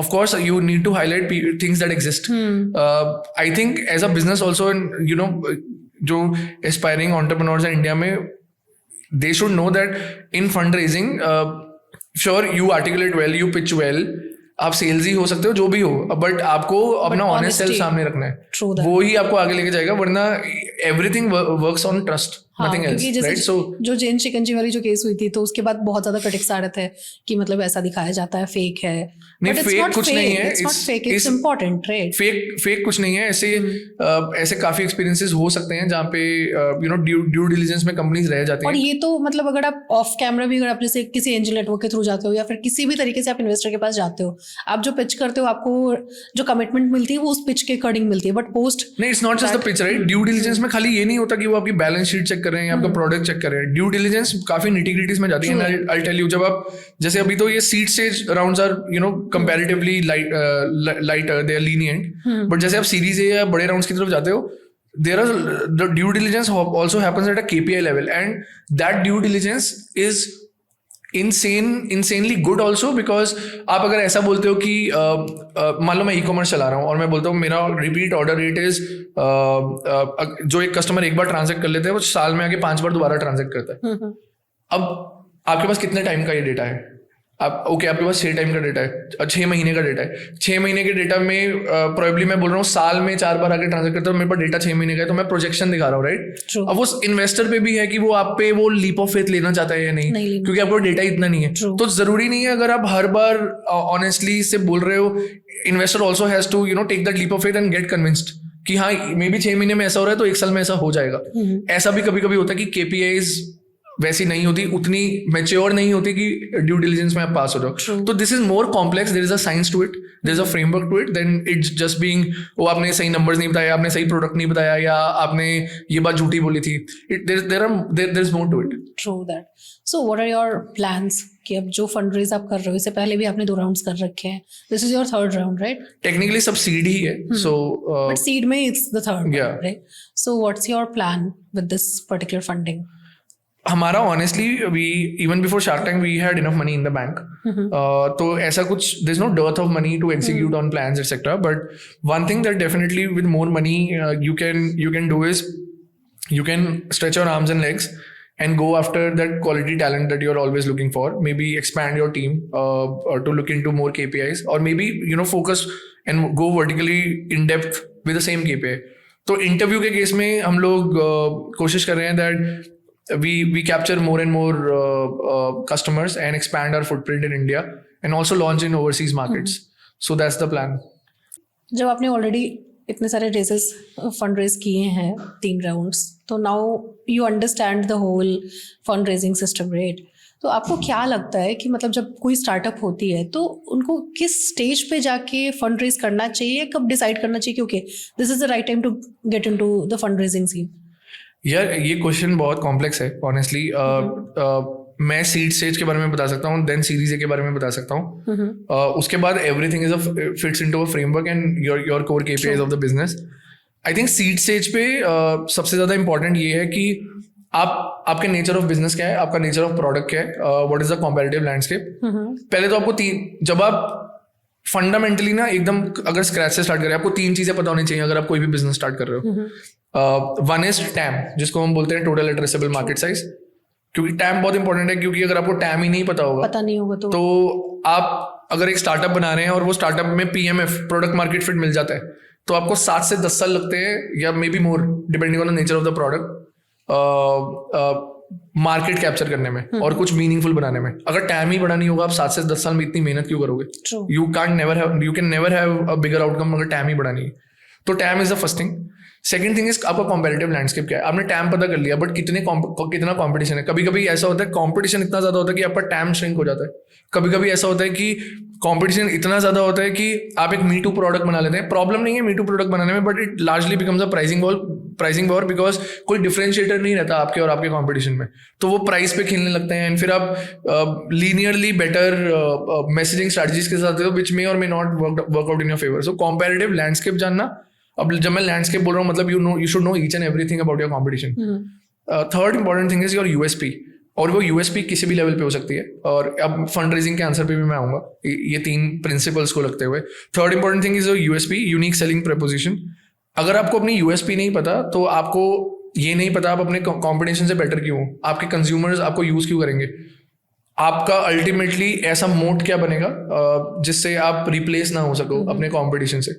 of course you need to highlight things that exist. I think as a business also, and you know, जो aspiring entrepreneurs हैं इंडिया में, they should know that in fundraising, sure you articulate well, you pitch well, आप sales ही हो सकते हो, जो भी हो, बट आपको अपना ऑनेस्ट सेल्फ सामने रखना है. वो ही आपको आगे लेके जाएगा, वरना everything works on trust, nothing else, right? So जो जैन शिकंजी वाली जो केस हुई थी, तो उसके बाद बहुत ज्यादा क्रिटिक्स आ रहे थे कि मतलब ऐसा दिखाया जाता है, फेक है. नहीं, फेक कुछ नहीं है, इट्स इम्पोर्टेंट, राइट? फेक कुछ नहीं है. ऐसे काफी एक्सपीरियंसेस हो सकते हैं जहाँ पे यू नो ड्यू डिलिजेंस में कंपनीज रह जाती हैं. और ये तो मतलब अगर आप ऑफ कैमरा भी, अगर आप जैसे किसी एंजल नेटवर्क के थ्रू जाते हो, या फिर किसी भी तरीके से आप इन्वेस्टर के पास जाते हो, आप जो पिच करते हो, आपको जो कमिटमेंट मिलती है वो उस पिच के अकॉर्डिंग मिलती है. बट पोस्ट नहीं, it's not just the pitch, right? Due diligence में खाली ये नहीं होता कि वो आपकी बैलेंस शीट चेक कर रहे हैं या आपका प्रोडक्ट चेक कर रहे हैं. ड्यू डिलिजेंस काफी निटी-ग्रिटीज में जाती है. आई टेल यू, जब आप जैसे अभी तो ये seed stage rounds are you know comparatively lighter, they are lenient, but जैसे आप सीरीज ए या बड़े राउंड्स की तरफ जाते हो, there are the due diligence also happens at a KPI level, and that due diligence is insanely good also, because आप अगर ऐसा बोलते हो कि मान लो मैं ई-कॉमर्स चला रहा हूँ और मैं बोलता हूँ मेरा रिपीट ऑर्डर रेट इज, जो एक कस्टमर एक बार ट्रांजैक्ट कर लेते हैं वो साल में आके 5 बार दोबारा ट्रांजैक्ट करता है. अब आपके पास कितने टाइम का ये डेटा है? आपके पास 6 टाइम का डेटा है, 6 महीने का डेटा है. 6 महीने के डेटा में प्रोबेबली मैं बोल रहा हूँ साल में 4 बार आके ट्रांसफर करता हूँ, मेरे पास डेटा 6 महीने का है, तो मैं प्रोजेक्शन दिखा रहा हूँ, राइट? अब वो इन्वेस्टर पे भी है कि वो आप पे वो लीप ऑफ फेथ लेना चाहता है या नहीं, क्योंकि आपको डेटा इतना नहीं है. तो जरूरी नहीं है अगर आप हर बार ऑनेस्टली से बोल रहे हो, investor also has to you know take that leap of faith and get convinced कि हाँ मे बी 6 महीने में ऐसा हो रहा है तो 1 साल में ऐसा हो जाएगा. ऐसा भी कभी कभी होता है कि KPIs वैसी नहीं होती, उतनी मैच्योर नहीं होती कि ड्यू डिलिजेंस में आप पास हो जाओ. तो this is more complex, there is a science to it, there is a framework to it, then it's just being वो आपने सही नंबर्स नहीं बताया, आपने सही प्रोडक्ट नहीं बताया, या आपने ये बात झूठी बोली थी. There is more to it. True that. So what are your plans कि अब जो फंड रेज आप कर रहे हो, इससे पहले भी आपने 2 राउंड्स कर रखे हैं, this is your 3rd round, right? Technically सब सीड ही है, सो बट सीड में it's the 3rd, right? So what's your plan with this particular funding? हमारा honestly we even before Shark Tank we had enough money in the bank, तो ऐसा कुछ there is no dearth of money to execute on plans etcetera. But one thing that definitely with more money you can do is you can stretch your arms and legs and go after that quality talent that you're always looking for. Maybe expand your team to look into more KPIs, or maybe you know focus and go vertically in depth with the same KPI. तो interview के case में हम लोग कोशिश कर रहे हैं that we capture more and more customers and expand our footprint in India and also launch in overseas markets. So that's the plan. जब आपने ऑलरेडी इतने सारे रेसेस फंड रेज किए हैं 3 राउंड्स, तो now you understand the whole fund raising system, right? तो आपको क्या लगता है कि मतलब जब कोई स्टार्टअप होती है तो उनको किस स्टेज पे जाके फंड रेज करना चाहिए, कब डिसाइड करना चाहिए कि okay this is the right time to get into the fund raising scene? यार ये क्वेश्चन बहुत कॉम्प्लेक्स है ऑनेस्टली. मैं सीड स्टेज के बारे में बता सकता हूँ, देन सीरीज ए के बारे में बता सकता हूँ. उसके बाद everything is fits into a framework and your core KPIs of the business. I think seed stage पे सबसे ज्यादा इंपॉर्टेंट ये है कि आपके नेचर ऑफ बिजनेस क्या है, आपका नेचर ऑफ प्रोडक्ट क्या है, what is the competitive landscape. पहले तो आपको जब आप फंडामेंटली ना एकदम अगर स्क्रैच से स्टार्ट करें, आपको 3 चीजें पता होनी चाहिए अगर आप कोई भी बिजनेस स्टार्ट कर रहे हो. वन इज टैम, जिसको हम बोलते हैं टोटल एड्रेसेबल मार्केट साइज. क्योंकि टैम बहुत इंपॉर्टेंट है, क्योंकि अगर आपको टैम ही नहीं पता होगा तो आप अगर एक स्टार्टअप बना रहे हैं और वो स्टार्टअप में PMF प्रोडक्ट मार्केट फिट मिल जाता है तो आपको 7 से 10 साल लगते हैं या may be more depending on the nature of the product market capture करने में और कुछ मीनिंगफुल बनाने में. अगर टाइम ही बड़ा नहीं होगा, आप 7 से 10 साल में इतनी मेहनत क्यों करोगे? You can never have a bigger outcome अगर टाइम ही बड़ा नहीं है. तो time is the first thing. Second thing is आपका कॉम्पिटिटिव लैंडस्केप क्या है. आपने टाइम पता कर लिया, बट कितना कॉम्पिटिशन है. कभी कभी ऐसा होता है कॉम्पिटिशन इतना ज्यादा होता है कि आपका टाइम श्रिंक हो जाता है. कभी कभी ऐसा होता है कि कंपटीशन इतना ज्यादा होता है कि आप एक मी टू प्रोडक्ट बना लेते हैं. प्रॉब्लम नहीं है मी टू प्रोडक्ट बनाने में, but it largely becomes a pricing war because कोई डिफरेंशिएटर नहीं रहता आपके और आपके कंपटीशन में. तो वो प्राइस पे खेलने लगते हैं एंड फिर आप लीनियरली बेटर मैसेजिंग स्ट्रेटजीज के साथ हो विच मे और may not work out in your favour. So comparative landscape जानना. अब जब मैं लैंडस्केप बोल रहा हूँ मतलब you should know each and everything about your competition. Third important thing is your USP. और वो USP किसी भी लेवल पे हो सकती है. और अब फंड रेजिंग के आंसर पे भी मैं आऊंगा ये 3 प्रिंसिपल्स को लगते हुए. Third important thing is USP, unique selling preposition. अगर आपको अपनी USP नहीं पता तो आपको ये नहीं पता आप अपने कॉम्पिटिशन से बेटर क्यों हो, आपके कंज्यूमर्स आपको यूज क्यों करेंगे, आपका अल्टीमेटली ऐसा मोट क्या बनेगा जिससे आप रिप्लेस ना हो सको अपने कॉम्पिटिशन से.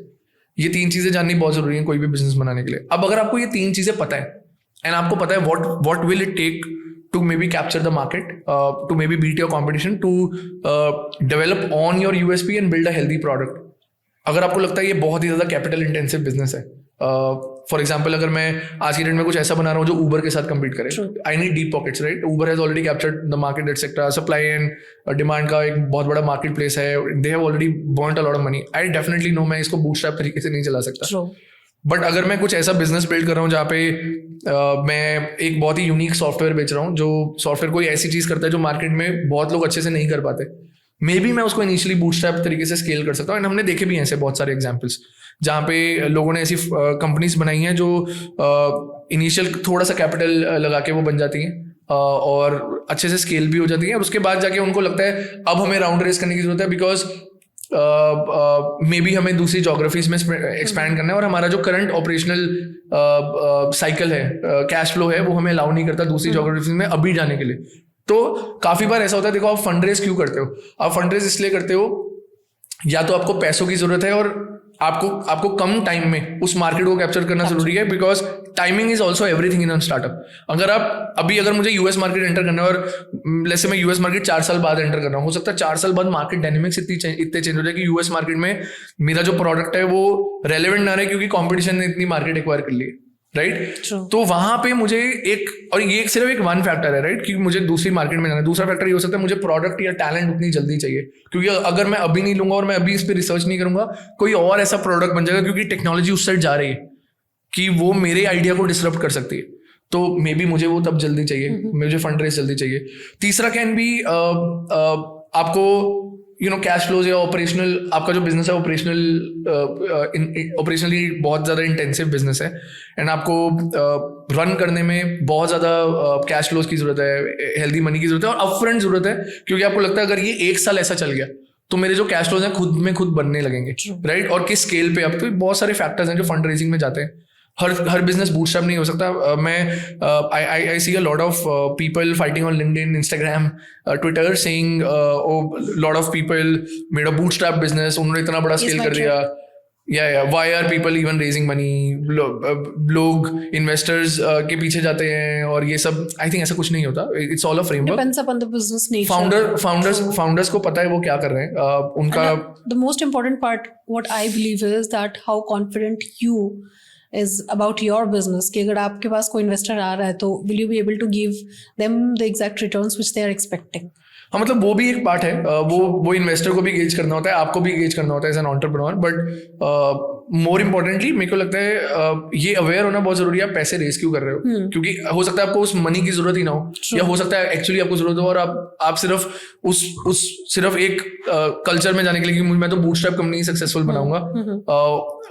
ये 3 चीजें जाननी बहुत जरूरी है कोई भी बिजनेस बनाने के लिए. अब अगर आपको ये 3 चीजें पता है एंड आपको पता है what will it take to maybe capture the market, to maybe beat your competition, to develop on your USP and build a healthy product. अगर आपको लगता है ये बहुत ही ज़्यादा कैपिटल इंटेंसिव बिजनेस है, फॉर एग्जाम्पल अगर मैं आज की डेट में कुछ ऐसा बना रहा हूँ जो ऊबर के साथ कम्पीट करे, I need deep pockets, right. Uber has already captured the market etcetera. Supply and demand का एक बहुत बड़ा मार्केट प्लेस है. They have already burned a lot of money. I definitely know मैं इसको बूटस्ट्रैप तरीके से नहीं चला सकता. बट अगर मैं कुछ ऐसा बिजनेस बिल्ड कर रहा हूँ जहाँ पे मैं एक बहुत ही यूनिक सॉफ्टवेयर बेच रहा हूँ, जो सॉफ्टवेयर कोई ऐसी चीज करता है जो मार्केट में बहुत लोग अच्छे से नहीं कर पाते, मे बी मैं उसको इनिशियली बूटस्ट्रैप तरीके से स्केल कर सकता हूँ. एंड हमने देखे भी हैं ऐसे बहुत सारे एग्जांपल्स जहाँ पे लोगों ने ऐसी कंपनीज बनाई हैं जो इनिशियल थोड़ा सा कैपिटल लगा के वो बन जाती हैं और अच्छे से स्केल भी हो जाती हैं. और उसके बाद जाके उनको लगता है अब हमें राउंड रेस करने की जरूरत है बिकॉज मे बी हमें दूसरी जोग्राफीज में एक्सपैंड करना है और हमारा जो करंट ऑपरेशनल साइकिल है, कैश फ्लो है, वो हमें अलाउ नहीं करता दूसरी जोग्राफीज में अभी जाने के लिए. तो काफी बार ऐसा होता है, देखो आप फंड रेज क्यों करते हो? आप फंड रेज इसलिए करते हो या तो आपको पैसों की जरूरत है और आपको कम टाइम में उस मार्केट को कैप्चर करना जरूरी है, because timing is also everything in startup. अगर मुझे यूएस मार्केट एंटर करना है और जैसे मैं यूएस मार्केट 4 साल बाद एंटर कर रहा हूँ, हो सकता है 4 साल बाद मार्केट डायनेमिक्स इतने चेंज हो जाए कि यूएस मार्केट में मेरा जो प्रोडक्ट है वो रेलेवेंट ना रहे क्योंकि कॉम्पिटिशन ने इतनी मार्केट एक्वायर कर ली है, राइट. तो वहां पे मुझे और ये सिर्फ एक वन फैक्टर है, राइट, कि मुझे दूसरी मार्केट में जाना है. दूसरा फैक्टर ये हो सकता है मुझे प्रोडक्ट या टैलेंट उतनी जल्दी चाहिए, क्योंकि अगर मैं अभी नहीं लूंगा और मैं अभी इस पर रिसर्च नहीं करूंगा, कोई और ऐसा प्रोडक्ट बन जाएगा क्योंकि टेक्नोलॉजी उस साइड जा रही है कि वो मेरे आइडिया को डिसरप्ट कर सकती है. तो मे बी मुझे वो तब जल्दी चाहिए, मुझे फंड रेज जल्दी चाहिए. तीसरा कैन बी आपको कैश फ्लोज या ऑपरेशनल, आपका जो बिजनेस है ऑपरेशनली बहुत ज्यादा इंटेंसिव बिजनेस है एंड आपको रन करने में बहुत ज्यादा कैश फ्लोज की जरूरत है, हेल्दी मनी की जरूरत है और अपफ्रंट जरूरत है, क्योंकि आपको लगता है अगर ये 1 साल ऐसा चल गया तो मेरे जो कैश फ्लोज हैं खुद बनने लगेंगे, राइट. और किस स्केल पे, अब तो बहुत सारे फैक्टर्स हैं जो फंड रेजिंग में जाते हैं. हर बिजनेस बूटस्ट्रैप नहीं हो सकता. I see a lot of people fighting on LinkedIn, Instagram, Twitter saying lot of people made a bootstrap business, उन्होंने इतना बड़ा स्केल कर दिया. Why are people even raising money? लोग इन्वेस्टर्स के पीछे जाते हैं और ये सब. आई थिंक ऐसा कुछ नहीं होता. It's all a framework. Depends upon the business nature. Founders को पता है वो क्या कर रहे हैं. उनका the most important part what I believe is that how confident you is about your business, कि अगर आपके पास कोई इन्वेस्टर आ रहा है तो will you be able to give them the exact returns which they are expecting. हाँ, मतलब वो भी एक पार्ट है. वो इन्वेस्टर को भी गेज करना होता है, आपको भी गेज करना होता है as an entrepreneur. But more importantly मेरे को लगता है ये अवेयर होना बहुत जरूरी है आप पैसे रेस क्यों कर रहे हो, क्योंकि हो सकता है आपको उस मनी की जरूरत ही ना हो, या हो सकता है एक्चुअली आपको जरूरत हो और आप सिर्फ उस सिर्फ एक कल्चर में जाने के लिए कि मैं तो बूटस्ट्रैप कंपनी सक्सेसफुल बनाऊंगा,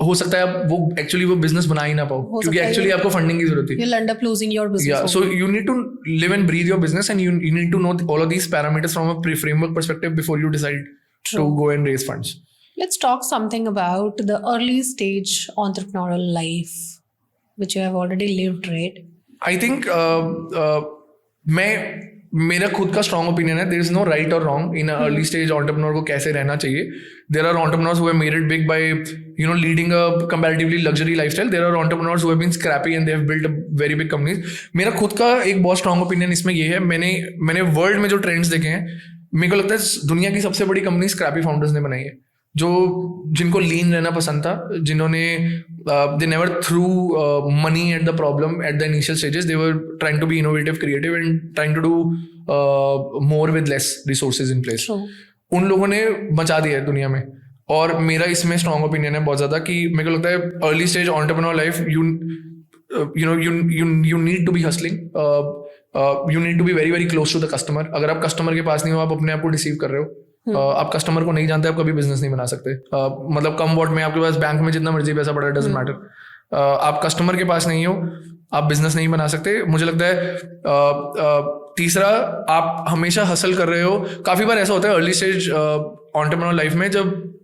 हो सकता है आप वो एक्चुअली वो बिजनेस बना ही ना पाओ क्योंकि एक्चुअली आपको फंडिंग की जरूरत है. You'll end up losing your business. Yeah, so you need to live and breathe your business, and you need to know all of these parameters from a framework perspective before you decide to go and raise funds. Let's talk something about the early stage entrepreneurial life, which you have already lived, right? I think मेरा खुद का strong opinion है, there is no right और wrong in early stage entrepreneur को कैसे रहना चाहिए. There are entrepreneurs who have made it big by leading a comparatively luxury lifestyle. There are entrepreneurs who have been scrappy and they have built a very big companies. मेरा खुद का एक बहुत strong opinion इसमें ये है, मैंने world में जो ट्रेंड्स देखे हैं, मेरे को लगता है दुनिया की सबसे बड़ी कंपनी स्क्रैपी फाउंडर्स ने बनाई है, जिनको लीन रहना पसंद था, जिन्होंने they never threw money at the problem at the initial stages. They were trying to be innovative, creative and trying to do more with less resources in place. उन लोगों ने मचा दिया है दुनिया में. और मेरा इसमें स्ट्रॉन्ग ओपिनियन है बहुत ज्यादा कि मेरे को लगता है early stage entrepreneur life you need to be hustling. You need to be very very close to the customer. अगर आप कस्टमर के पास नहीं हो, आप अपने आप को डिसीव कर रहे हो. आप कस्टमर को नहीं जानते, आप कभी बिजनेस नहीं बना सकते. मतलब कम वॉट में आपके पास बैंक में जितना मर्जी पैसा पड़ा, डजंट मैटर. आप कस्टमर के पास नहीं हो, आप बिजनेस नहीं बना सकते. मुझे लगता है तीसरा, आप हमेशा हसल कर रहे हो. काफी बार ऐसा होता है अर्ली स्टेज एंटरप्रेन्योर लाइफ में, जब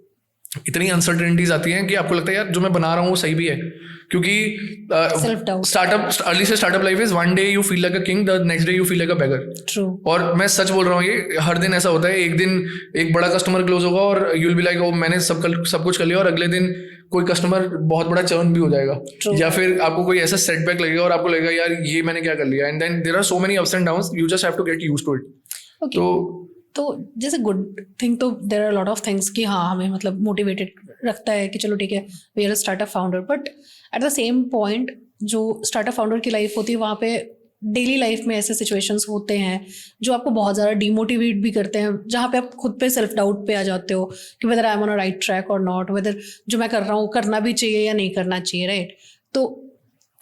इतनी अनसर्टेनिटीज आती हैं कि आपको लगता है यार जो मैं बना रहा हूँ वो सही भी है, क्योंकि startup life is one day you feel like a king, the next day you feel like a beggar. और मैं सच बोल रहा हूँ, ये हर दिन ऐसा होता है. एक दिन एक बड़ा कस्टमर क्लोज होगा और यू विल बी लाइक, ओ मैंने सब कुछ कर लिया, और अगले दिन कोई कस्टमर बहुत बड़ा चर्न भी हो जाएगा. या फिर आपको कोई ऐसा सेटबैक लगेगा और आपको लगेगा यार ये मैंने क्या कर लिया. And then there are so many ups and downs, you just have to get used to it. तो जैसे गुड थिंग, तो there are lot of things कि हाँ हमें मतलब मोटिवेटेड रखता है कि चलो ठीक है we are a startup founder. But at the same point जो स्टार्टअप फाउंडर की लाइफ होती है, वहाँ पे डेली लाइफ में ऐसे सिचुएशंस होते हैं जो आपको बहुत ज़्यादा डिमोटिवेट भी करते हैं, जहाँ पे आप खुद पे सेल्फ डाउट पे आ जाते हो कि whether I am on a right track और नॉट, वेदर जो मैं कर रहा हूँ करना भी चाहिए या नहीं करना चाहिए, राइट? तो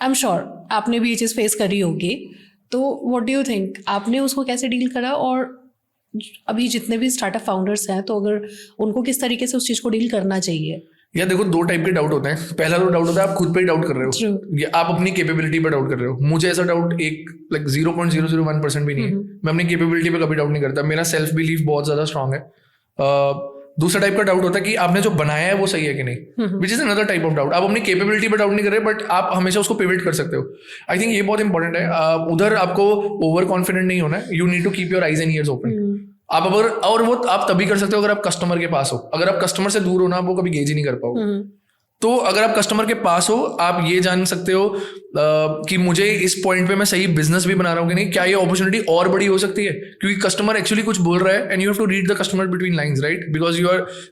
आई एम श्योर आपने भी ये चीज़ फेस करी होगी. तो व्हाट डू यू थिंक, आपने उसको कैसे डील करा? और अभी जितने भी स्टार्टअप फाउंडर्स हैं, तो अगर उनको किस तरीके से उस चीज़ को डील करना चाहिए? यार देखो, दो टाइप के डाउट होते हैं. पहला तो डाउट होता है आप खुद पे ही डाउट कर रहे हो, या आप अपनी कैपेबिलिटी पे डाउट कर रहे हो. मुझे ऐसा डाउट एक 0.001% भी नहीं है. मैं अपनी कैपेबिलिटी पे कभी डाउट नहीं करता. मेरा सेल्फ बिलीफ बहुत ज्यादा स्ट्रांग है. दूसरा टाइप का डाउट होता है कि आपने जो बनाया है वो सही है कि नहीं, which is another type of doubt. आप अपनी कैपेबिलिटी पे डाउट नहीं कर रहे, बट आप हमेशा उसको पिवट कर सकते हो. आई थिंक ये बहुत इंपॉर्टेंट है. उधर आपको ओवर कॉन्फिडेंट नहीं होना है. You need to keep your eyes and ears open. आप अगर, और वो आप तभी कर सकते हो अगर आप कस्टमर के पास हो. अगर आप कस्टमर से दूर हो ना, आप वो कभी गेज ही नहीं कर पाओगे. तो अगर आप कस्टमर के पास हो, आप ये जान सकते हो कि मुझे इस पॉइंट पे मैं सही बिजनेस भी बना रहा हूँ कि नहीं, क्या ये अपॉर्चुनिटी और बड़ी हो सकती है, क्योंकि कस्टमर एक्चुअली कुछ बोल रहा है. And you have to read the customer between lines, right? Because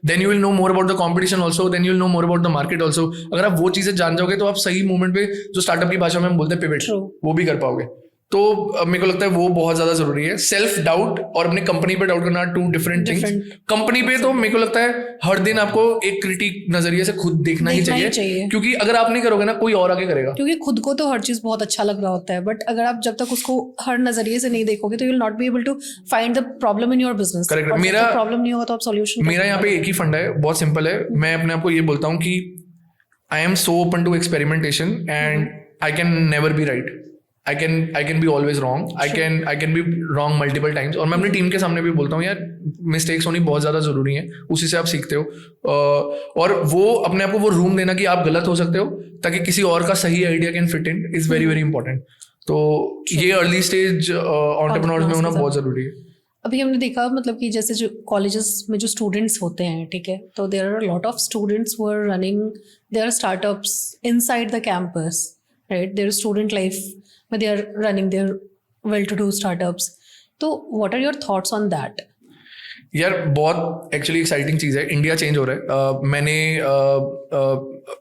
then you will know more about the competition also, then you will know more about the market also. अगर आप वो चीजें जान जाओगे तो आप सही मूवमेंट पे, जो स्टार्टअप की भाषा में हम बोलते हैं पिवट, वो भी कर पाओगे. तो मेरे को लगता है वो बहुत ज्यादा जरूरी है. सेल्फ डाउट और अपनी कंपनी पे डाउट करना, टू डिफरेंट थिंग्स. कंपनी पे तो मेरे को लगता है हर दिन आपको एक क्रिटिक नजरिए से खुद देखना ही चाहिए, क्योंकि अगर आप नहीं करोगे ना, कोई और आगे करेगा. क्योंकि खुद को तो हर चीज बहुत अच्छा लग रहा होता है, बट अगर आप जब तक उसको हर नजरिए से नहीं देखोगे तो you will not be able to find the problem in your business. Correct. मेरा प्रॉब्लम नहीं होगा तो आप सॉल्यूशन. मेरा यहाँ पे एक ही फंडा है, बहुत सिंपल है. मैं अपने आप को ये बोलता हूँ कि I am so open to experimentation and I can never be right. I can be always wrong. Sure. I can be wrong multiple times. और मैं अपनी टीम के सामने भी बोलता हूँ यार, मिस्टेक्स होनी बहुत ज़्यादा ज़रूरी है, उसी से आप सीखते हो. और वो अपने आप को वो रूम देना कि आप गलत हो सकते हो, ताकि किसी और का सही idea can fit in, is very very important. तो ये अर्ली स्टेज एंटरप्रेन्योर्स में होना बहुत ज़रूरी है. अभी हमने देखा मतलब कि जैसे जो कॉलेजेस में जो स्टूडेंट्स होते हैं, ठीक है, तो there are lot of students who are running their startups inside the campus, right? Their student life but they are running their well-to-do startups. So what are your thoughts on that? यार बहुत actually exciting चीज़ है. India change हो रहा है. मैंने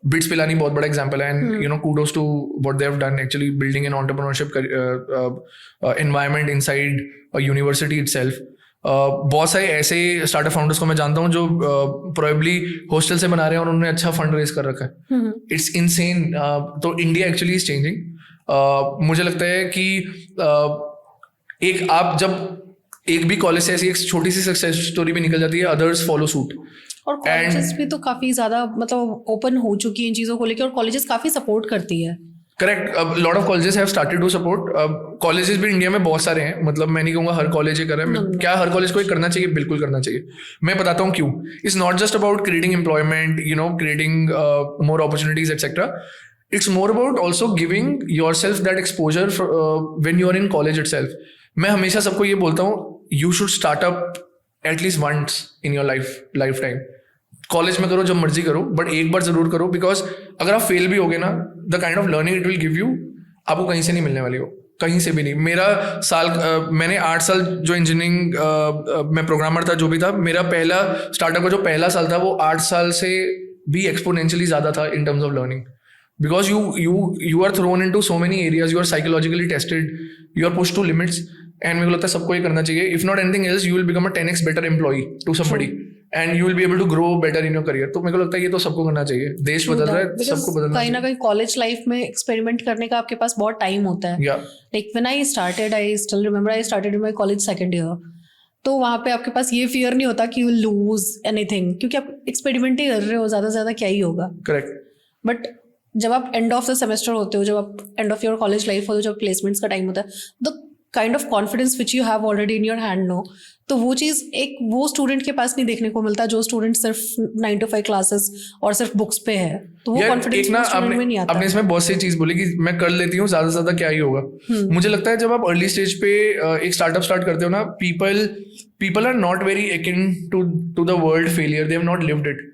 bits Pilani बहुत बड़ा example है, and you know kudos to what they have done actually building an entrepreneurship environment inside a university itself. बहुत सारे ऐसे स्टार्टअप फाउंडर्स को मैं जानता हूँ जो प्रोबेबली हॉस्टल से बना रहे हैं और उन्होंने अच्छा फंड रेज कर रखा है. It's insane. तो इंडिया एक्चुअली इज चेंजिंग. मुझे लगता है कि एक आप जब एक भी कॉलेज से ऐसी एक छोटी सी सक्सेस स्टोरी भी निकल जाती है, अदर्स फॉलो सूट. और कॉलेजेस भी तो काफी ज्यादा मतलब ओपन हो चुकी हैं इन चीजों को लेकर, और कॉलेजेस काफी सपोर्ट करती है. करेक्ट. अब lot of colleges have started to support. Colleges भी इंडिया में बहुत सारे हैं. मतलब मैं नहीं कहूंगा हर कॉलेज ये कर रहा है. क्या हर कॉलेज को ये करना चाहिए? बिल्कुल करना चाहिए. मैं बताता हूँ क्यों. It's not just about creating employment, creating more opportunities etcetera. It's more about also giving yourself that exposure when you are in college itself. मैं हमेशा सबको ये बोलता हूँ, you should start up at least once in your lifetime. College में करो, जब मर्जी करो, बट एक बार जरूर करो. बिकॉज अगर आप फेल भी होगे ना, the kind of learning it will give you, आपको कहीं से नहीं मिलने वाली हो, कहीं से भी नहीं. मैंने 8 साल जो इंजीनियरिंग में प्रोग्रामर था, जो भी था, मेरा पहला स्टार्टअप का जो पहला साल था वो 8 साल से भी एक्सपोनेंशियली ज्यादा था in terms of learning. Because you are thrown into so many areas, you are psychologically tested, you are pushed to limits, and मेरे को लगता है सबको ये करना चाहिए. If not anything else, you will become a 10x better employee to somebody, and you will be able to grow better in your career. तो मेरे को लगता है ये तो सबको करना चाहिए. देश बदल रहा है, सबको बदलना चाहिए. कहीं ना कहीं कॉलेज लाइफ में एक्सपेरिमेंट करने का आपके पास बहुत टाइम होता है. Like when I started, I still remember I started in my college second year. तो वहाँ पे आपके पास ये फियर नहीं होता कि you will lose anything, क्योंकि आप एक्सपेरिमेंट ही कर रहे हो, ज्यादा से ज्यादा क्या ही होगा. करेक्ट. बट जब आप एंड ऑफ द सेमेस्टर होते हो, जब आप end of your college life होते हो, जब प्लेसमेंट्स का टाइम होता है, the kind of confidence which you have already in your hand no, तो वो चीज़ एक वो स्टूडेंट के पास नहीं देखने को मिलता जो स्टूडेंट सिर्फ 9 to 5 क्लासेस और सिर्फ बुक्स पे है. तो वो कॉन्फिडेंस स्टूडेंट में नहीं आता. आपने इसमें बहुत सी चीज बोली कि मैं कर लेती हूँ, ज्यादा से ज्यादा क्या ही होगा. मुझे लगता है जब आप अर्ली स्टेज पे एक स्टार्टअप स्टार्ट करते हो ना, people are not very akin to the world failure. They have not lived it.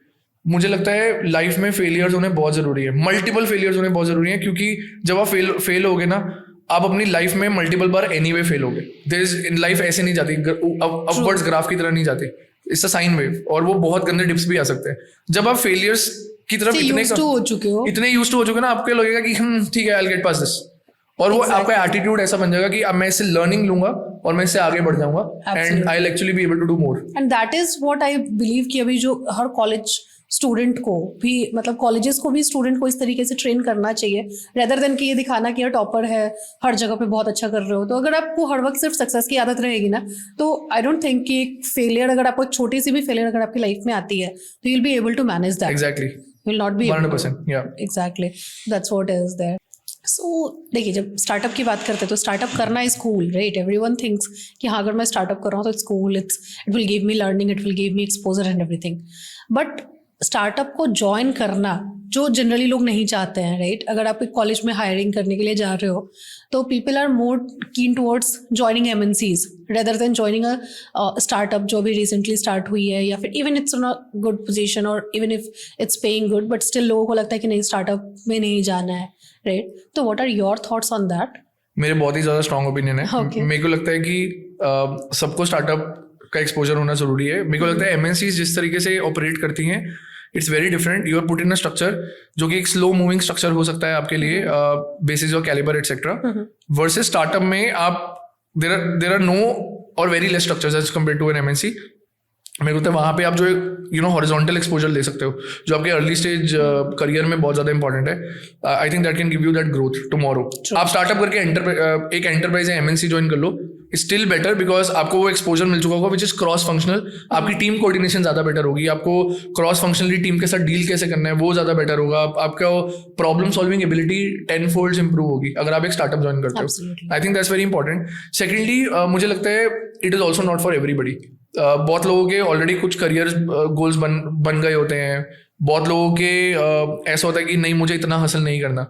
मुझे लगता है लाइफ में फेलियर्स होने बहुत जरूरी है, मल्टीपल फेलियर्स होने बहुत जरूरी है, क्योंकि जब आप फेल होगे ना, आप अपनी लाइफ में मल्टीपल बार एनीवे फेल होगे. देयर इज इन लाइफ ऐसे नहीं जाती, अपवर्ड्स ग्राफ की तरह नहीं जाती. इट्स अ साइन वेव, और वो बहुत गंदे डिप्स भी आ सकते हैं. जब आप फेलियर्स की तरफ इतने यूज्ड टू हो चुके ना, आपको लगेगा कि ठीक है, I will get pass this. और वो आपका एटीट्यूड ऐसा बन जाएगा कि अब मैं इससे लर्निंग लूंगा और मैं इससे आगे बढ़ जाऊंगा, and I will actually be able to do more. And that is what I believe कि अभी जो हर कॉलेज स्टूडेंट को भी, मतलब कॉलेजेस को भी स्टूडेंट को इस तरीके से ट्रेन करना चाहिए, रेदर देन कि ये दिखाना कि ये टॉपर है, हर जगह पे बहुत अच्छा कर रहे हो. तो अगर आपको हर वक्त सिर्फ सक्सेस की आदत रहेगी ना, तो आई डोंट थिंक कि फेलियर, अगर आपको छोटी सी भी फेलियर अगर आपकी लाइफ में आती है, तो you will be able to manage that. Exactly. You will not be 100%. Yeah exactly, that's what is there. So देखिए, जब स्टार्टअप की बात करते हैं तो स्टार्टअप करना is cool, right? Everyone thinks कि हाँ, अगर मैं स्टार्टअप कर रहा हूँ तो it's cool, it will give me learning, it will give me exposure and everything. But startup को ज्वाइन करना जो जनरली लोग नहीं चाहते हैं, राइट? अगर आप एक कॉलेज में हायरिंग करने के लिए जा रहे हो, तो people are more keen towards joining MNCs rather than joining a startup जो भी रिसेंटली स्टार्ट हुई है, या फिर even it's a good position और even if it's paying good, but still लोगों को लगता है कि नहीं, स्टार्टअप में नहीं जाना है, राइट? तो what are your thoughts on that? मेरे बहुत ही ज्यादा स्ट्रॉन्ग ओपिनियन है. मेरे को लगता है कि सबको स्टार्टअप का एक्सपोजर होना जरूरी है. मेरे को लगता है MNCs जिस तरीके से ऑपरेट करती हैं, it's very different. You are put in a structure जो कि एक स्लो मूविंग स्ट्रक्चर हो सकता है आपके लिए, basis your calibre etcetera, versus startup में आप there are no or very less structures as compare to an MNC. मेरे को लगता है वहाँ पे आप जो हॉरिजॉन्टल एक्सपोजर ले सकते हो, जो आपके अर्ली स्टेज करियर में बहुत ज्यादा इंपॉर्टेंट है. I think that can give you that growth tomorrow. आप स्टार्टअप करके एक एंटरप्राइज या MNC ज्वाइन कर लो, स्टिल बेटर, बिकॉज आपको वो एक्सपोजर मिल चुका होगा विच इज क्रॉस फंक्शनल. आपकी टीम कोऑर्डिनेशन ज्यादा बेटर होगी, आपको क्रॉस फंक्शनली टीम के साथ डील कैसे करना है वो ज्यादा बेटर होगा, आपका problem solving ability 10 folds improve होगी अगर आप एक स्टार्टअप ज्वाइन करते हो. I think that's very important. Secondly, मुझे लगता है it is also not for everybody. बहुत लोगों के ऑलरेडी कुछ करियर गोल्स बन गए होते हैं. बहुत लोगों के ऐसा होता है कि नहीं, मुझे इतना हासिल नहीं करना.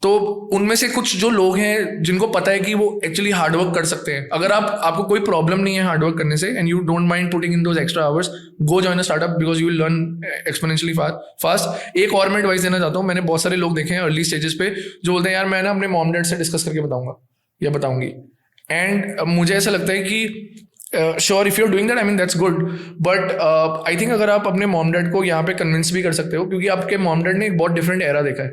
तो उनमें से कुछ जो लोग हैं जिनको पता है कि वो एक्चुअली हार्डवर्क कर सकते हैं, अगर आपको कोई प्रॉब्लम नहीं है हार्डवर्क करने से, and you don't mind putting in those extra hours, go join a startup because you will learn exponentially fast. एक और मैं एडवाइस देना चाहता हूँ. मैंने बहुत सारे लोग देखे हैं अर्ली स्टेजेस पे जो बोलते हैं यार मैं ना अपने मॉम डैड से डिस्कस करके बताऊंगा या बताऊंगी. एंड मुझे ऐसा लगता है कि sure, if you are doing that, I mean that's good, but I think अगर आप अपने मॉम डैड को यहाँ पे कन्विंस भी कर सकते हो, क्योंकि आपके मॉम डैड ने एक बहुत डिफरेंट एरा देखा है,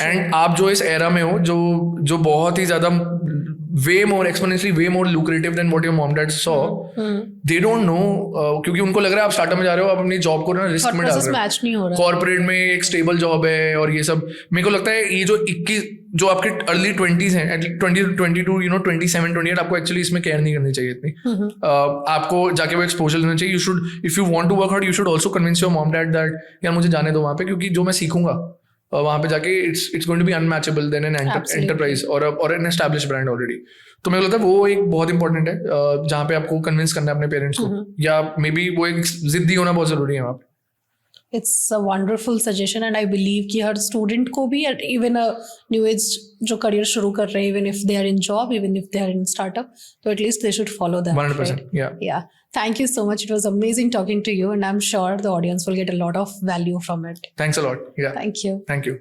एंड आप जो इस एरा में हो जो बहुत ही ज्यादा way more exponentially way more lucrative than what your mom dad saw. They don't know क्योंकि उनको लग रहा है आप स्टार्टअप में जा रहे हो, आप अपनी जॉब को ना रिस्क में डाल रहे हो, मैच नहीं हो रहा, कॉर्पोरेट में एक स्टेबल जॉब है और ये सब. मेरे को लगता है ये जो 21 जो आपके अर्ली 20s हैं, 20 to 22, 27, 28, आपको एक्चुअली इसमें केयर नहीं करनी चाहिए इतनी. आपको जाके वो एक्सपोजर लेना चाहिए. You should, if you want to work hard, you should also convince your mom dad that यार मुझे जाने दो वहाँ पे, क्योंकि जो मैं सीखूंगा वहाँ पे जाके it's going to be unmatchable then an enterprise or an established brand already. तो मेरे को लगता है वो एक बहुत इंपॉर्टेंट है जहाँ पे आपको कन्विंस करना है अपने पेरेंट्स को, या मे बी वो एक जिद्दी होना बहुत जरूरी है वहाँ पे. It's a wonderful suggestion and I believe कि हर स्टूडेंट को भी even a new age जो करियर शुरू कर रहे हैं, even if they are in job, even if they are in startup, so at least they should follow that. 100%. Right? Yeah. Thank you so much. It was amazing talking to you and I'm sure the audience will get a lot of value from it. Thanks a lot. Yeah. Thank you. Thank you.